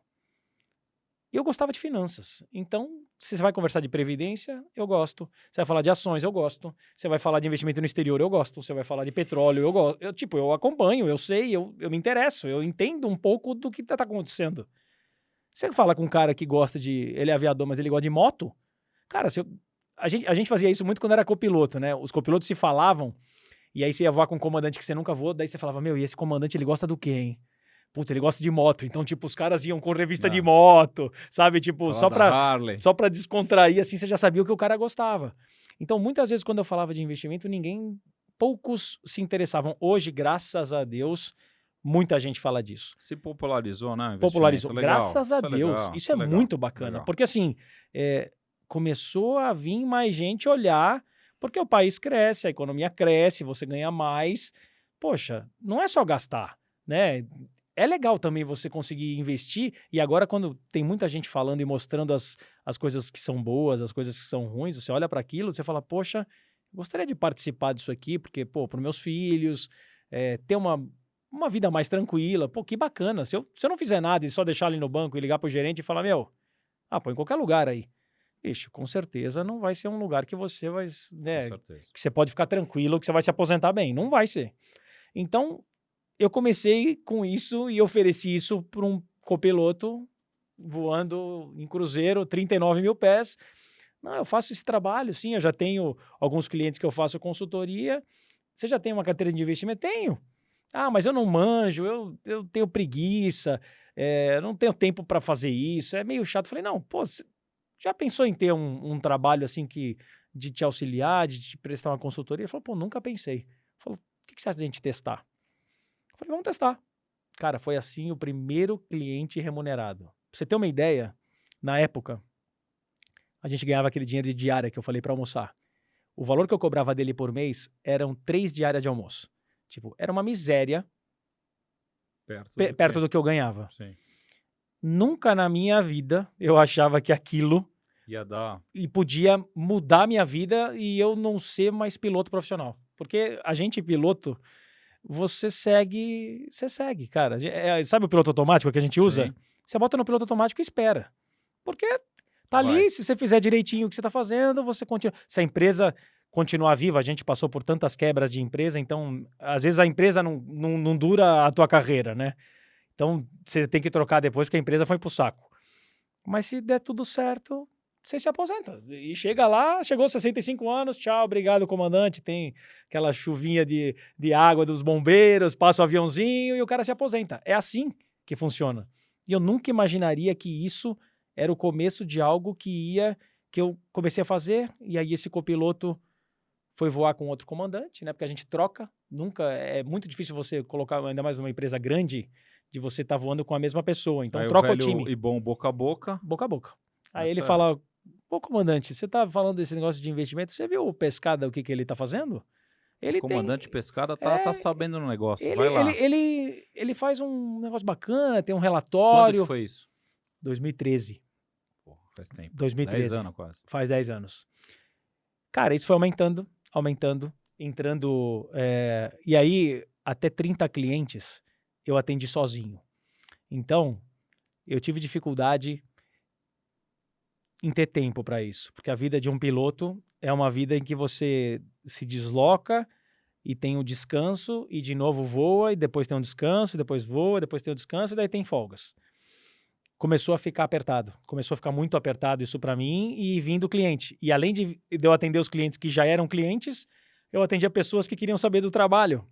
Eu gostava de finanças. Então, se você vai conversar de previdência, eu gosto. Você vai falar de ações, eu gosto. Você vai falar de investimento no exterior, eu gosto. Você vai falar de petróleo, eu gosto. Eu acompanho, eu sei, eu me interesso, eu entendo um pouco do que tá acontecendo. Você fala com um cara que gosta de... Ele é aviador, mas ele gosta de moto? Cara, a gente fazia isso muito quando era copiloto, né? Os copilotos se falavam, e aí você ia voar com um comandante que você nunca voou, daí você falava, e esse comandante, ele gosta do quê, hein? Puta, ele gosta de moto. Então, os caras iam com revista de moto, sabe? Só pra descontrair, assim, você já sabia o que o cara gostava. Então, muitas vezes, quando eu falava de investimento, poucos se interessavam. Hoje, graças a Deus, muita gente fala disso. Se popularizou, né? Popularizou. Legal. Graças a Deus. Isso é legal, muito bacana. Legal. Porque, assim, começou a vir mais gente olhar, porque o país cresce, a economia cresce, você ganha mais. Poxa, não é só gastar, né? É legal também você conseguir investir, e agora quando tem muita gente falando e mostrando as coisas que são boas, as coisas que são ruins, você olha para aquilo, você fala, poxa, gostaria de participar disso aqui, porque, para meus filhos, ter uma vida mais tranquila, que bacana. Se eu não fizer nada e só deixar ali no banco e ligar pro gerente e falar, põe em qualquer lugar aí. Bicho, com certeza não vai ser um lugar que você vai, né, que você pode ficar tranquilo, que você vai se aposentar bem. Não vai ser. Então, eu comecei com isso e ofereci isso para um copiloto voando em cruzeiro, 39 mil pés. Não, eu faço esse trabalho, sim, eu já tenho alguns clientes que eu faço consultoria. Você já tem uma carteira de investimento? Tenho. Mas eu não manjo, eu tenho preguiça, não tenho tempo para fazer isso, é meio chato. Falei, não, você já pensou em ter um trabalho assim de te auxiliar, de te prestar uma consultoria? Ele falou, nunca pensei. Falou, o que você acha de a gente testar? Falei, vamos testar. Cara, foi assim o primeiro cliente remunerado. Pra você ter uma ideia, na época, a gente ganhava aquele dinheiro de diária que eu falei para almoçar. O valor que eu cobrava dele por mês eram 3 diárias de almoço. Era uma miséria perto do que eu ganhava. Sim. Nunca na minha vida eu achava que aquilo ia dar e podia mudar a minha vida e eu não ser mais piloto profissional. Porque a gente, piloto... Você segue, cara. Sabe o piloto automático que a gente usa? Sim. Você bota no piloto automático e espera. Porque tá ali, se você fizer direitinho o que você tá fazendo, você continua. Se a empresa continuar viva, a gente passou por tantas quebras de empresa, então, às vezes a empresa não dura a tua carreira, né? Então, você tem que trocar depois porque a empresa foi pro saco. Mas se der tudo certo... Você se aposenta. E chega lá, chegou 65 anos, tchau, obrigado, comandante. Tem aquela chuvinha de água dos bombeiros, passa o aviãozinho e o cara se aposenta. É assim que funciona. E eu nunca imaginaria que isso era o começo de algo que eu comecei a fazer, e aí esse copiloto foi voar com outro comandante, né? Porque a gente troca, é muito difícil você colocar, ainda mais numa empresa grande, de você estar voando com a mesma pessoa. Então aí troca o time. E bom, boca a boca. Boca a boca. Aí ele fala, Pô, comandante, você tá falando desse negócio de investimento, você viu o Pescada, o que ele tá fazendo? O comandante Pescada tá sabendo no negócio, vai lá. Ele faz um negócio bacana, tem um Quando relatório. que foi isso? 2013. Pô, faz tempo. 2013. 10 anos quase. Faz 10 anos. Cara, isso foi aumentando, entrando. E aí, até 30 clientes eu atendi sozinho. Então, eu tive dificuldade em ter tempo para isso. Porque a vida de um piloto é uma vida em que você se desloca e tem o descanso, e de novo voa, e depois tem um descanso, depois voa, depois tem o descanso, e daí tem folgas. Começou a ficar apertado. Começou a ficar muito apertado isso para mim e vindo cliente. E além de eu atender os clientes que já eram clientes, eu atendia pessoas que queriam saber do trabalho.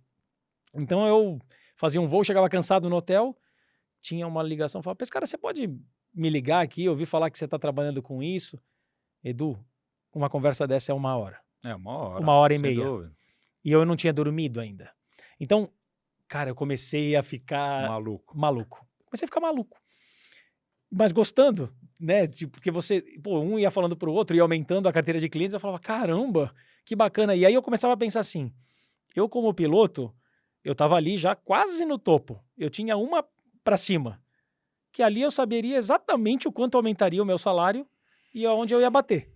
Então eu fazia um voo, chegava cansado no hotel, tinha uma ligação, falava, Pescara, você pode me ligar aqui? Eu ouvi falar que você está trabalhando com isso. Edu, uma conversa dessa é 1 hora. É, 1 hora. 1h30. Sem dúvida. E eu não tinha dormido ainda. Então, cara, eu comecei a ficar maluco. Comecei a ficar maluco. Mas gostando, né? Porque você, um ia falando pro outro, ia aumentando a carteira de clientes, eu falava, caramba, que bacana. E aí eu começava a pensar assim, eu como piloto, eu tava ali já quase no topo. Eu tinha uma para cima, que ali eu saberia exatamente o quanto aumentaria o meu salário e aonde eu ia bater.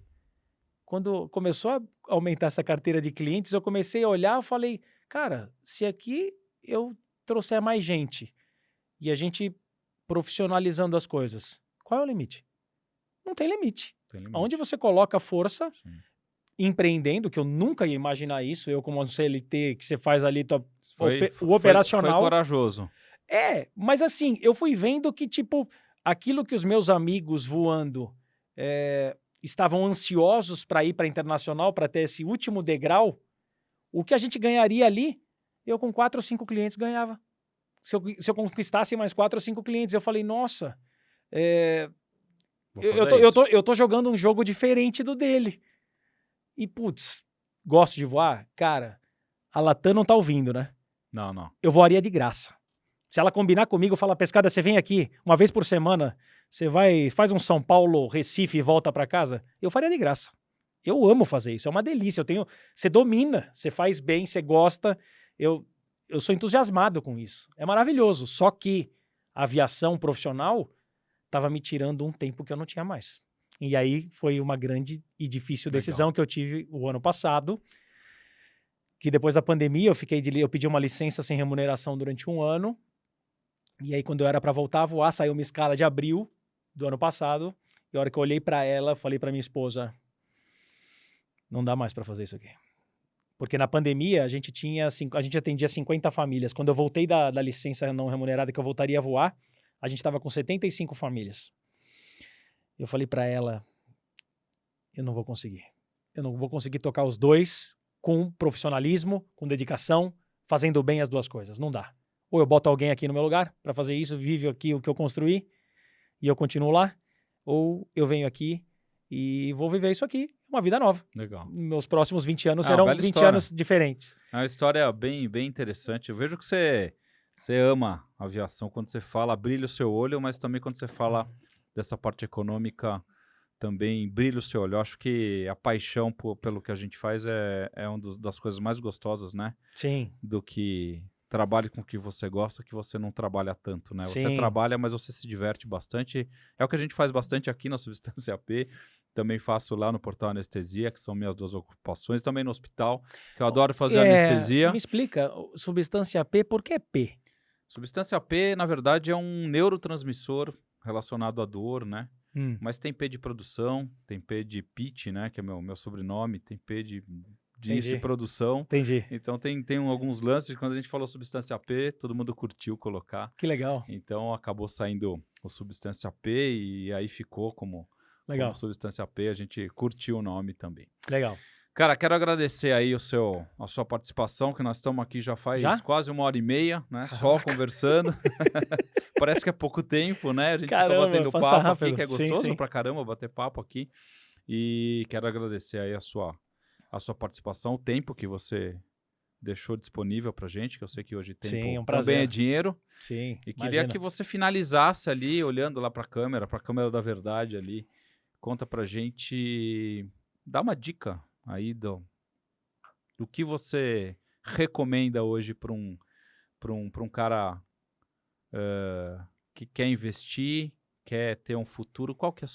Quando começou a aumentar essa carteira de clientes, eu comecei a olhar e falei, cara, se aqui eu trouxer mais gente e a gente profissionalizando as coisas, qual é o limite? Não tem limite. Onde você coloca força, sim, empreendendo, que eu nunca ia imaginar isso, eu como um CLT, que você faz ali o operacional. Foi corajoso. Mas assim, eu fui vendo que, tipo, aquilo que os meus amigos voando estavam ansiosos para ir para internacional, para ter esse último degrau, o que a gente ganharia ali, eu com 4 ou 5 clientes ganhava. Se eu conquistasse mais 4 ou 5 clientes, eu falei, nossa, eu tô jogando um jogo diferente do dele. E, putz, gosto de voar? Cara, a Latam não tá ouvindo, né? Não. Eu voaria de graça. Se ela combinar comigo, fala, Pescada, você vem aqui uma vez por semana, você faz um São Paulo, Recife e volta para casa, eu faria de graça. Eu amo fazer isso, é uma delícia. Você domina, você faz bem, você gosta. Eu sou entusiasmado com isso. É maravilhoso. Só que a aviação profissional estava me tirando um tempo que eu não tinha mais. E aí foi uma grande e difícil decisão que eu tive o ano passado, que depois da pandemia eu pedi uma licença sem remuneração durante 1 ano. E aí quando eu era para voltar a voar, saiu uma escala de abril do ano passado. E a hora que eu olhei para ela, falei para minha esposa, não dá mais para fazer isso aqui. Porque na pandemia a gente atendia 50 famílias. Quando eu voltei da licença não remunerada, que eu voltaria a voar, a gente estava com 75 famílias. Eu falei para ela, eu não vou conseguir. Eu não vou conseguir tocar os dois com profissionalismo, com dedicação, fazendo bem as duas coisas. Não dá. Ou eu boto alguém aqui no meu lugar para fazer isso, vive aqui o que eu construí e eu continuo lá, ou eu venho aqui e vou viver isso aqui, uma vida nova. Legal. Meus próximos 20 anos serão 20 anos diferentes. É uma história bem interessante. Eu vejo que você ama a aviação quando você fala, brilha o seu olho, mas também quando você fala dessa parte econômica, também brilha o seu olho. Eu acho que a paixão pelo que a gente faz é uma das coisas mais gostosas, né? Sim. Do que trabalhe com o que você gosta, que você não trabalha tanto, né? Sim. Você trabalha, mas você se diverte bastante. É o que a gente faz bastante aqui na Substância P. Também faço lá no Portal Anestesia, que são minhas 2 ocupações. Também no hospital, que eu adoro fazer anestesia. Me explica, Substância P, por que P? Substância P, na verdade, é um neurotransmissor relacionado à dor, né? Mas tem P de produção, tem P de pitch, né? Que é meu sobrenome, tem P de início de produção. Entendi. Então tem alguns lances. Quando a gente falou Substância P, todo mundo curtiu colocar. Que legal. Então acabou saindo o Substância P e aí ficou como Substância P. A gente curtiu o nome também. Legal. Cara, quero agradecer aí a sua participação, que nós estamos aqui já faz quase 1h30, né? Caraca. Só conversando. Parece que é pouco tempo, né? A gente fica batendo papo rápido aqui, que é gostoso pra caramba bater papo aqui. E quero agradecer aí a sua participação, o tempo que você deixou disponível pra gente, que eu sei que hoje tempo um prazer. também é dinheiro. Sim, e queria que você finalizasse ali, olhando lá pra câmera da verdade ali, conta pra gente, dá uma dica aí do que você recomenda hoje para um cara que quer investir, quer ter um futuro. Qual que é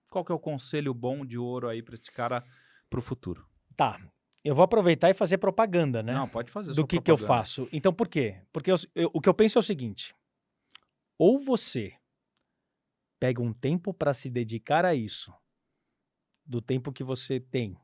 qual que é o conselho bom de ouro aí para esse cara pro futuro? Tá, eu vou aproveitar e fazer propaganda, né? Não, pode fazer Do sua que eu propaganda. faço. Então, por quê? Porque o que eu penso é o seguinte: ou você pega um tempo para se dedicar a isso, do tempo que você tem.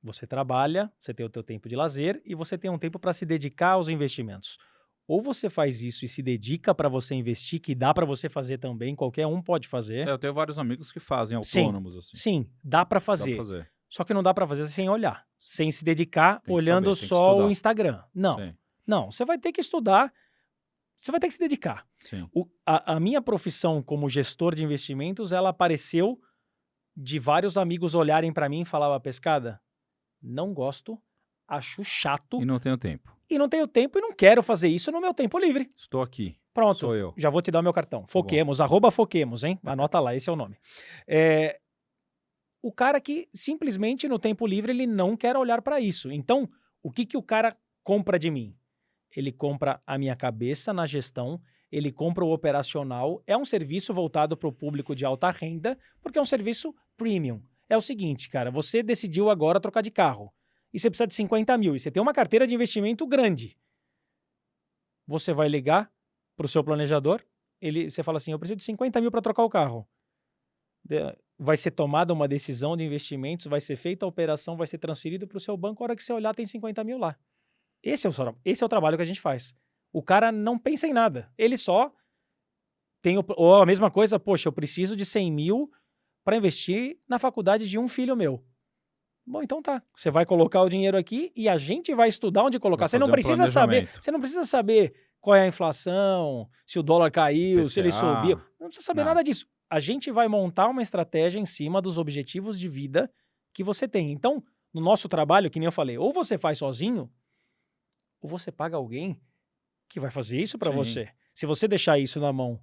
Você trabalha, você tem o teu tempo de lazer e você tem um tempo para se dedicar aos investimentos. Ou você faz isso e se dedica para você investir, que dá para você fazer também, qualquer um pode fazer. Eu tenho vários amigos que fazem Sim, autônomos assim. Sim, dá para Dá pra fazer. fazer. Só que não dá para fazer sem olhar, sem se dedicar, Tem que olhando saber, tem que só estudar. o Instagram. Não, Sim, não, você vai ter que estudar, você vai ter que se dedicar. sim. A minha profissão como gestor de investimentos, ela apareceu de vários amigos olharem para mim e falavam: Pescada, não gosto, acho chato E não tenho tempo. e não tenho tempo e não quero fazer isso no meu tempo livre. Estou aqui. Pronto, Sou eu. já vou te dar o meu cartão. Foquemos, @Foquemos, hein? Anota lá, esse é o nome. O cara que simplesmente no tempo livre ele não quer olhar para isso. Então, o que o cara compra de mim? Ele compra a minha cabeça na gestão, ele compra o operacional, é um serviço voltado para o público de alta renda, porque é um serviço premium. É o seguinte, cara, você decidiu agora trocar de carro e você precisa de 50 mil e você tem uma carteira de investimento grande. Você vai ligar para o seu planejador, você fala assim, eu preciso de 50 mil para trocar o carro. Vai ser tomada uma decisão de investimentos, vai ser feita a operação, vai ser transferido para o seu banco, a hora que você olhar tem 50 mil lá. Esse é o trabalho que a gente faz. O cara não pensa em nada, ele só tem, ou a mesma coisa, poxa, eu preciso de 100 mil para investir na faculdade de um filho meu. Bom, então tá, você vai colocar o dinheiro aqui e a gente vai estudar onde colocar. Você não precisa saber qual é a inflação, se o dólar caiu, se ele subiu, não precisa saber nada disso. A gente vai montar uma estratégia em cima dos objetivos de vida que você tem. Então, no nosso trabalho, que nem eu falei, ou você faz sozinho, ou você paga alguém que vai fazer isso para você. Se você deixar isso na mão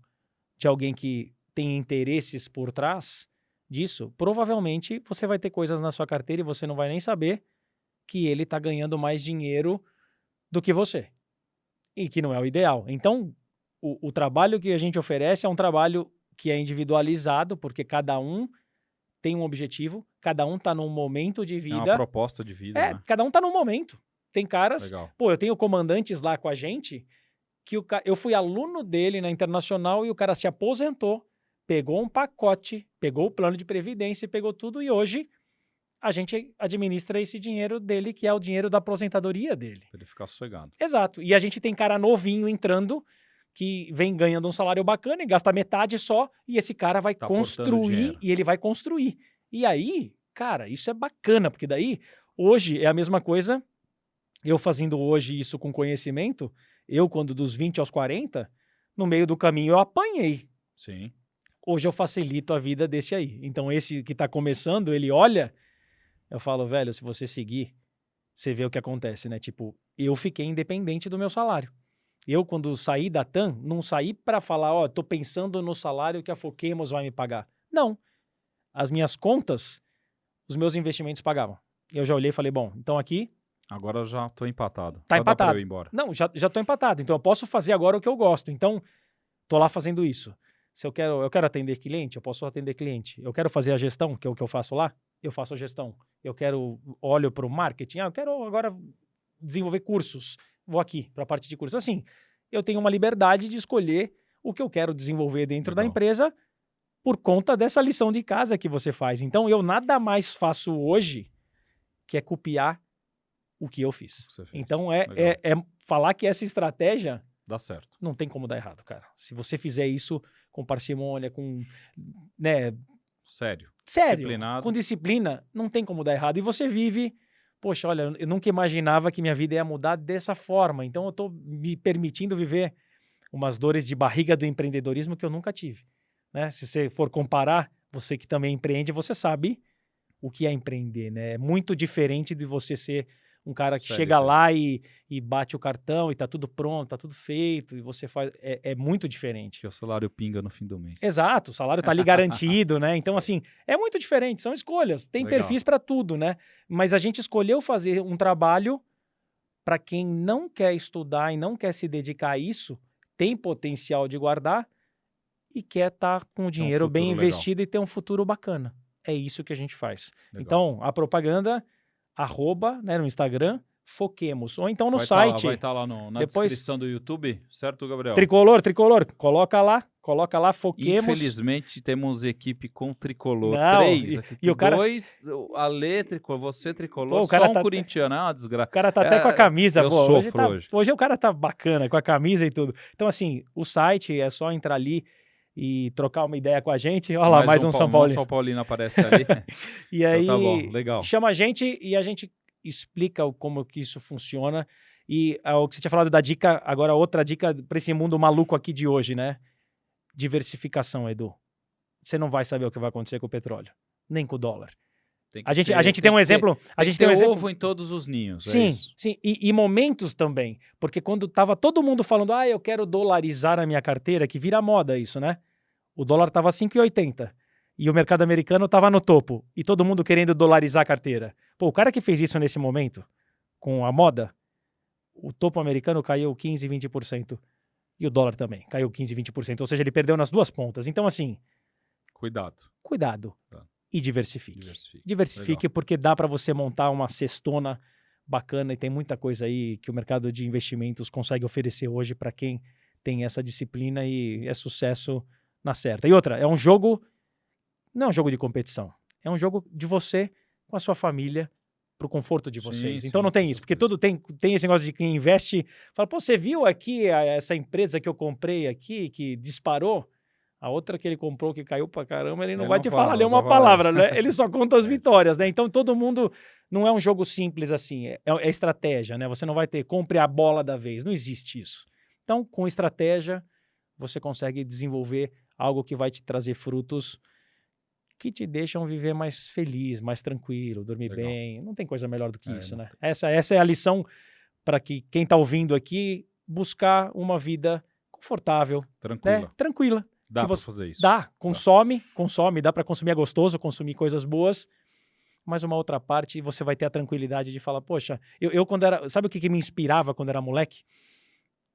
de alguém que tem interesses por trás disso, provavelmente você vai ter coisas na sua carteira e você não vai nem saber que ele está ganhando mais dinheiro do que você. E que não é o ideal. Então, o trabalho que a gente oferece é um trabalho que é individualizado, porque cada um tem um objetivo, cada um está num momento de vida. É uma proposta de vida, né? Cada um está num momento. Tem caras... Legal. Pô, eu tenho comandantes lá com a gente que eu fui aluno dele na Internacional e o cara se aposentou, pegou um pacote, pegou o plano de previdência, pegou tudo e hoje a gente administra esse dinheiro dele, que é o dinheiro da aposentadoria dele. Para ele ficar sossegado. Exato. E a gente tem cara novinho entrando que vem ganhando um salário bacana e gasta metade só, e esse cara vai construir, e ele vai construir. E aí, cara, isso é bacana, porque daí, hoje é a mesma coisa, eu fazendo hoje isso com conhecimento, eu quando dos 20 aos 40, no meio do caminho eu apanhei. Sim. Hoje eu facilito a vida desse aí. Então esse que tá começando, ele olha, eu falo, velho, se você seguir, você vê o que acontece, né? Tipo, eu fiquei independente do meu salário. Eu, quando saí da TAM, não saí para falar, ó, tô pensando no salário que a Foquemos vai me pagar. Não. As minhas contas, os meus investimentos pagavam. Eu já olhei e falei, bom, então aqui... Agora eu já tô empatado. Tá já empatado. Dá pra eu ir embora. Não, já tô empatado. Então eu posso fazer agora o que eu gosto. Então, tô lá fazendo isso. Se eu quero atender cliente, eu posso atender cliente. Eu quero fazer a gestão, que é o que eu faço lá, eu faço a gestão. Eu olho para o marketing, eu quero agora desenvolver cursos. Vou aqui para a parte de cursos. Assim, eu tenho uma liberdade de escolher o que eu quero desenvolver dentro da empresa por conta dessa lição de casa que você faz. Então, eu nada mais faço hoje que é copiar o que eu fiz. Então, é falar que essa estratégia... Dá certo. Não tem como dar errado, cara. Se você fizer com parcimônia, com... né? Sério. Disciplinado. Com disciplina, não tem como dar errado. E você vive... Poxa, olha, eu nunca imaginava que minha vida ia mudar dessa forma. Então, eu estou me permitindo viver umas dores de barriga do empreendedorismo que eu nunca tive. Né? Se você for comparar, você que também empreende, você sabe o que é empreender, né? É muito diferente de você ser um cara que CLT. chega lá e bate o cartão e tá tudo pronto, tá tudo feito, e você faz... É muito diferente. Que o salário pinga no fim do mês. Exato, o salário tá ali garantido, né? Então, assim, é muito diferente, são escolhas. Tem Legal. perfis para tudo, né? Mas a gente escolheu fazer um trabalho para quem não quer estudar e não quer se dedicar a isso, tem potencial de guardar e quer estar com o dinheiro futuro bem legal. investido e ter um futuro bacana. É isso que a gente faz. Legal. Então, a propaganda, @ né, no Instagram, Foquemos. Ou então no vai site. Vai estar lá na Depois- descrição do YouTube, certo, Gabriel? Tricolor, coloca lá, Foquemos. Infelizmente, temos equipe com tricolor. Não, 3 e- aqui. e o cara- 2, Ale tricolor, você tricolor, Pô, o cara só um tá- corintiano. É uma desgraça. O cara tá até com a camisa. eu Pô, sofro hoje. Hoje o cara tá bacana, com a camisa e tudo. Então, assim, o site é só entrar ali e trocar uma ideia com a gente. Olha lá, mais um São Paulo. São Paulino aparece ali. E aí, Então tá bom, legal. chama a gente e a gente explica como que isso funciona. E o que você tinha falado da dica, agora outra dica para esse mundo maluco aqui de hoje, né? Diversificação, Edu. Você não vai saber o que vai acontecer com o petróleo, nem com o dólar. Tem que A gente ter- tem um exemplo. A gente tem um exemplo. ovo em todos os ninhos. é Sim, isso. sim. E momentos também. Porque quando tava todo mundo falando, eu quero dolarizar a minha carteira, que vira moda isso, né? O dólar tava 5,80 e o mercado americano tava no topo. E todo mundo querendo dolarizar a carteira. Pô, o cara que fez isso nesse momento, com a moda, o topo americano caiu 15%, 20%. E o dólar também caiu 15%, 20%. Ou seja, ele perdeu nas duas pontas. Então, assim, Cuidado. cuidado Tá. e diversifique. Diversifique. Diversifique porque dá para você montar uma cestona bacana e tem muita coisa aí que o mercado de investimentos consegue oferecer hoje para quem tem essa disciplina e é sucesso na certa. E outra, é um jogo, não é um jogo de competição, é um jogo de você com a sua família pro conforto de vocês. Sim, Então sim, não tem com isso, porque certeza. tudo tem esse negócio de quem investe, fala, pô, você viu aqui essa empresa que eu comprei aqui, que disparou? A outra que ele comprou que caiu pra caramba, ele não Ele vai não te fala, falar ali só uma fala palavra, isso. né? Ele só conta as É, vitórias, né? Então todo mundo, não é um jogo simples assim, é estratégia, né? Você não vai ter, compre a bola da vez, não existe isso. Então, com estratégia, você consegue desenvolver algo que vai te trazer frutos que te deixam viver mais feliz, mais tranquilo, dormir Legal. bem. Não tem coisa melhor do que isso, não né? Essa é a lição para que quem está ouvindo aqui buscar uma vida confortável, Tranquila. né? Tranquila. Dá que pra você- fazer isso. Dá, consome, dá para consumir, é gostoso, consumir coisas boas, mas uma outra parte você vai ter a tranquilidade de falar, poxa, eu quando era, sabe o que me inspirava quando era moleque?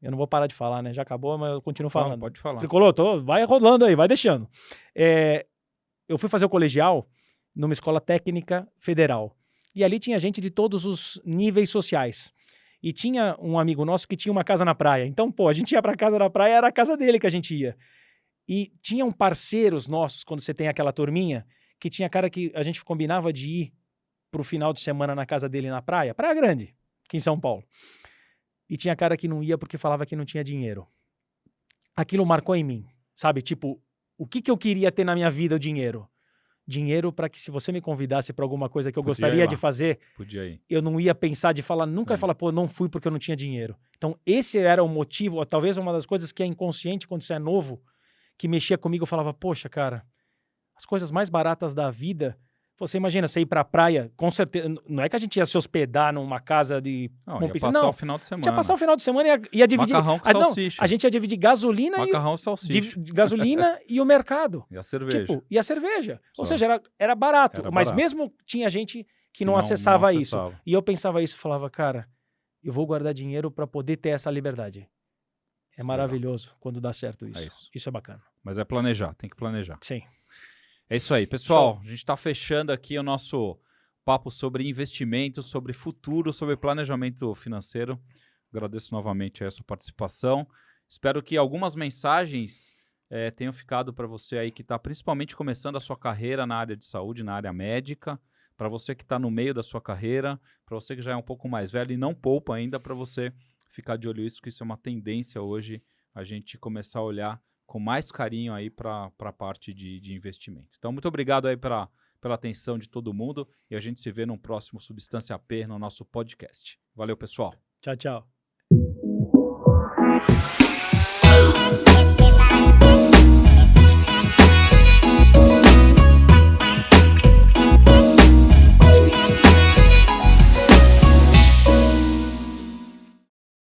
Eu não vou parar de falar, né? Já acabou, mas eu continuo Fala, falando. pode falar. Tricolor, vai rolando aí, vai deixando. Eu fui fazer o colegial numa escola técnica federal. E ali tinha gente de todos os níveis sociais. E tinha um amigo nosso que tinha uma casa na praia. Então, pô, a gente ia pra casa na praia, era a casa dele que a gente ia. E tinham parceiros nossos, quando você tem aquela turminha, que tinha cara que a gente combinava de ir pro final de semana na casa dele na praia, Praia Grande, aqui em São Paulo. E tinha cara que não ia porque falava que não tinha dinheiro. Aquilo marcou em mim, sabe? Tipo, o que eu queria ter na minha vida, o dinheiro? Dinheiro para que se você me convidasse para alguma coisa que eu Podia ir gostaria lá. de fazer, Podia ir. eu não ia pensar de falar, nunca ia falar, pô, não fui porque eu não tinha dinheiro. Então, esse era o motivo, ou talvez uma das coisas que é inconsciente quando você é novo, que mexia comigo, eu falava, poxa, cara, as coisas mais baratas da vida, você imagina, você ir pra praia, com certeza, não é que a gente ia se hospedar numa casa de... Não, uma ia piscina, passar não, o final de a gente semana. ia passar o final de semana e ia dividir... Macarrão com não, salsicha. a gente ia dividir gasolina Macarrão e salsicha. gasolina e o mercado. E a cerveja. Tipo, e a cerveja. Ou Só. seja, era barato. Era mas barato. mesmo tinha gente que não acessava isso. acessava. E eu pensava isso, falava, cara, eu vou guardar dinheiro para poder ter essa liberdade. É Legal. maravilhoso quando dá certo isso. isso. Isso é bacana. Mas é planejar, tem que planejar. Sim. É isso aí, pessoal. A gente está fechando aqui o nosso papo sobre investimentos, sobre futuro, sobre planejamento financeiro. Agradeço novamente a sua participação. Espero que algumas mensagens tenham ficado para você aí que está principalmente começando a sua carreira na área de saúde, na área médica, para você que está no meio da sua carreira, para você que já é um pouco mais velho e não poupa ainda, para você ficar de olho nisso, que isso é uma tendência hoje, a gente começar a olhar com mais carinho aí para a parte de investimento. Então, muito obrigado aí pela atenção de todo mundo e a gente se vê no próximo Substância P no nosso podcast. Valeu, pessoal. Tchau, tchau.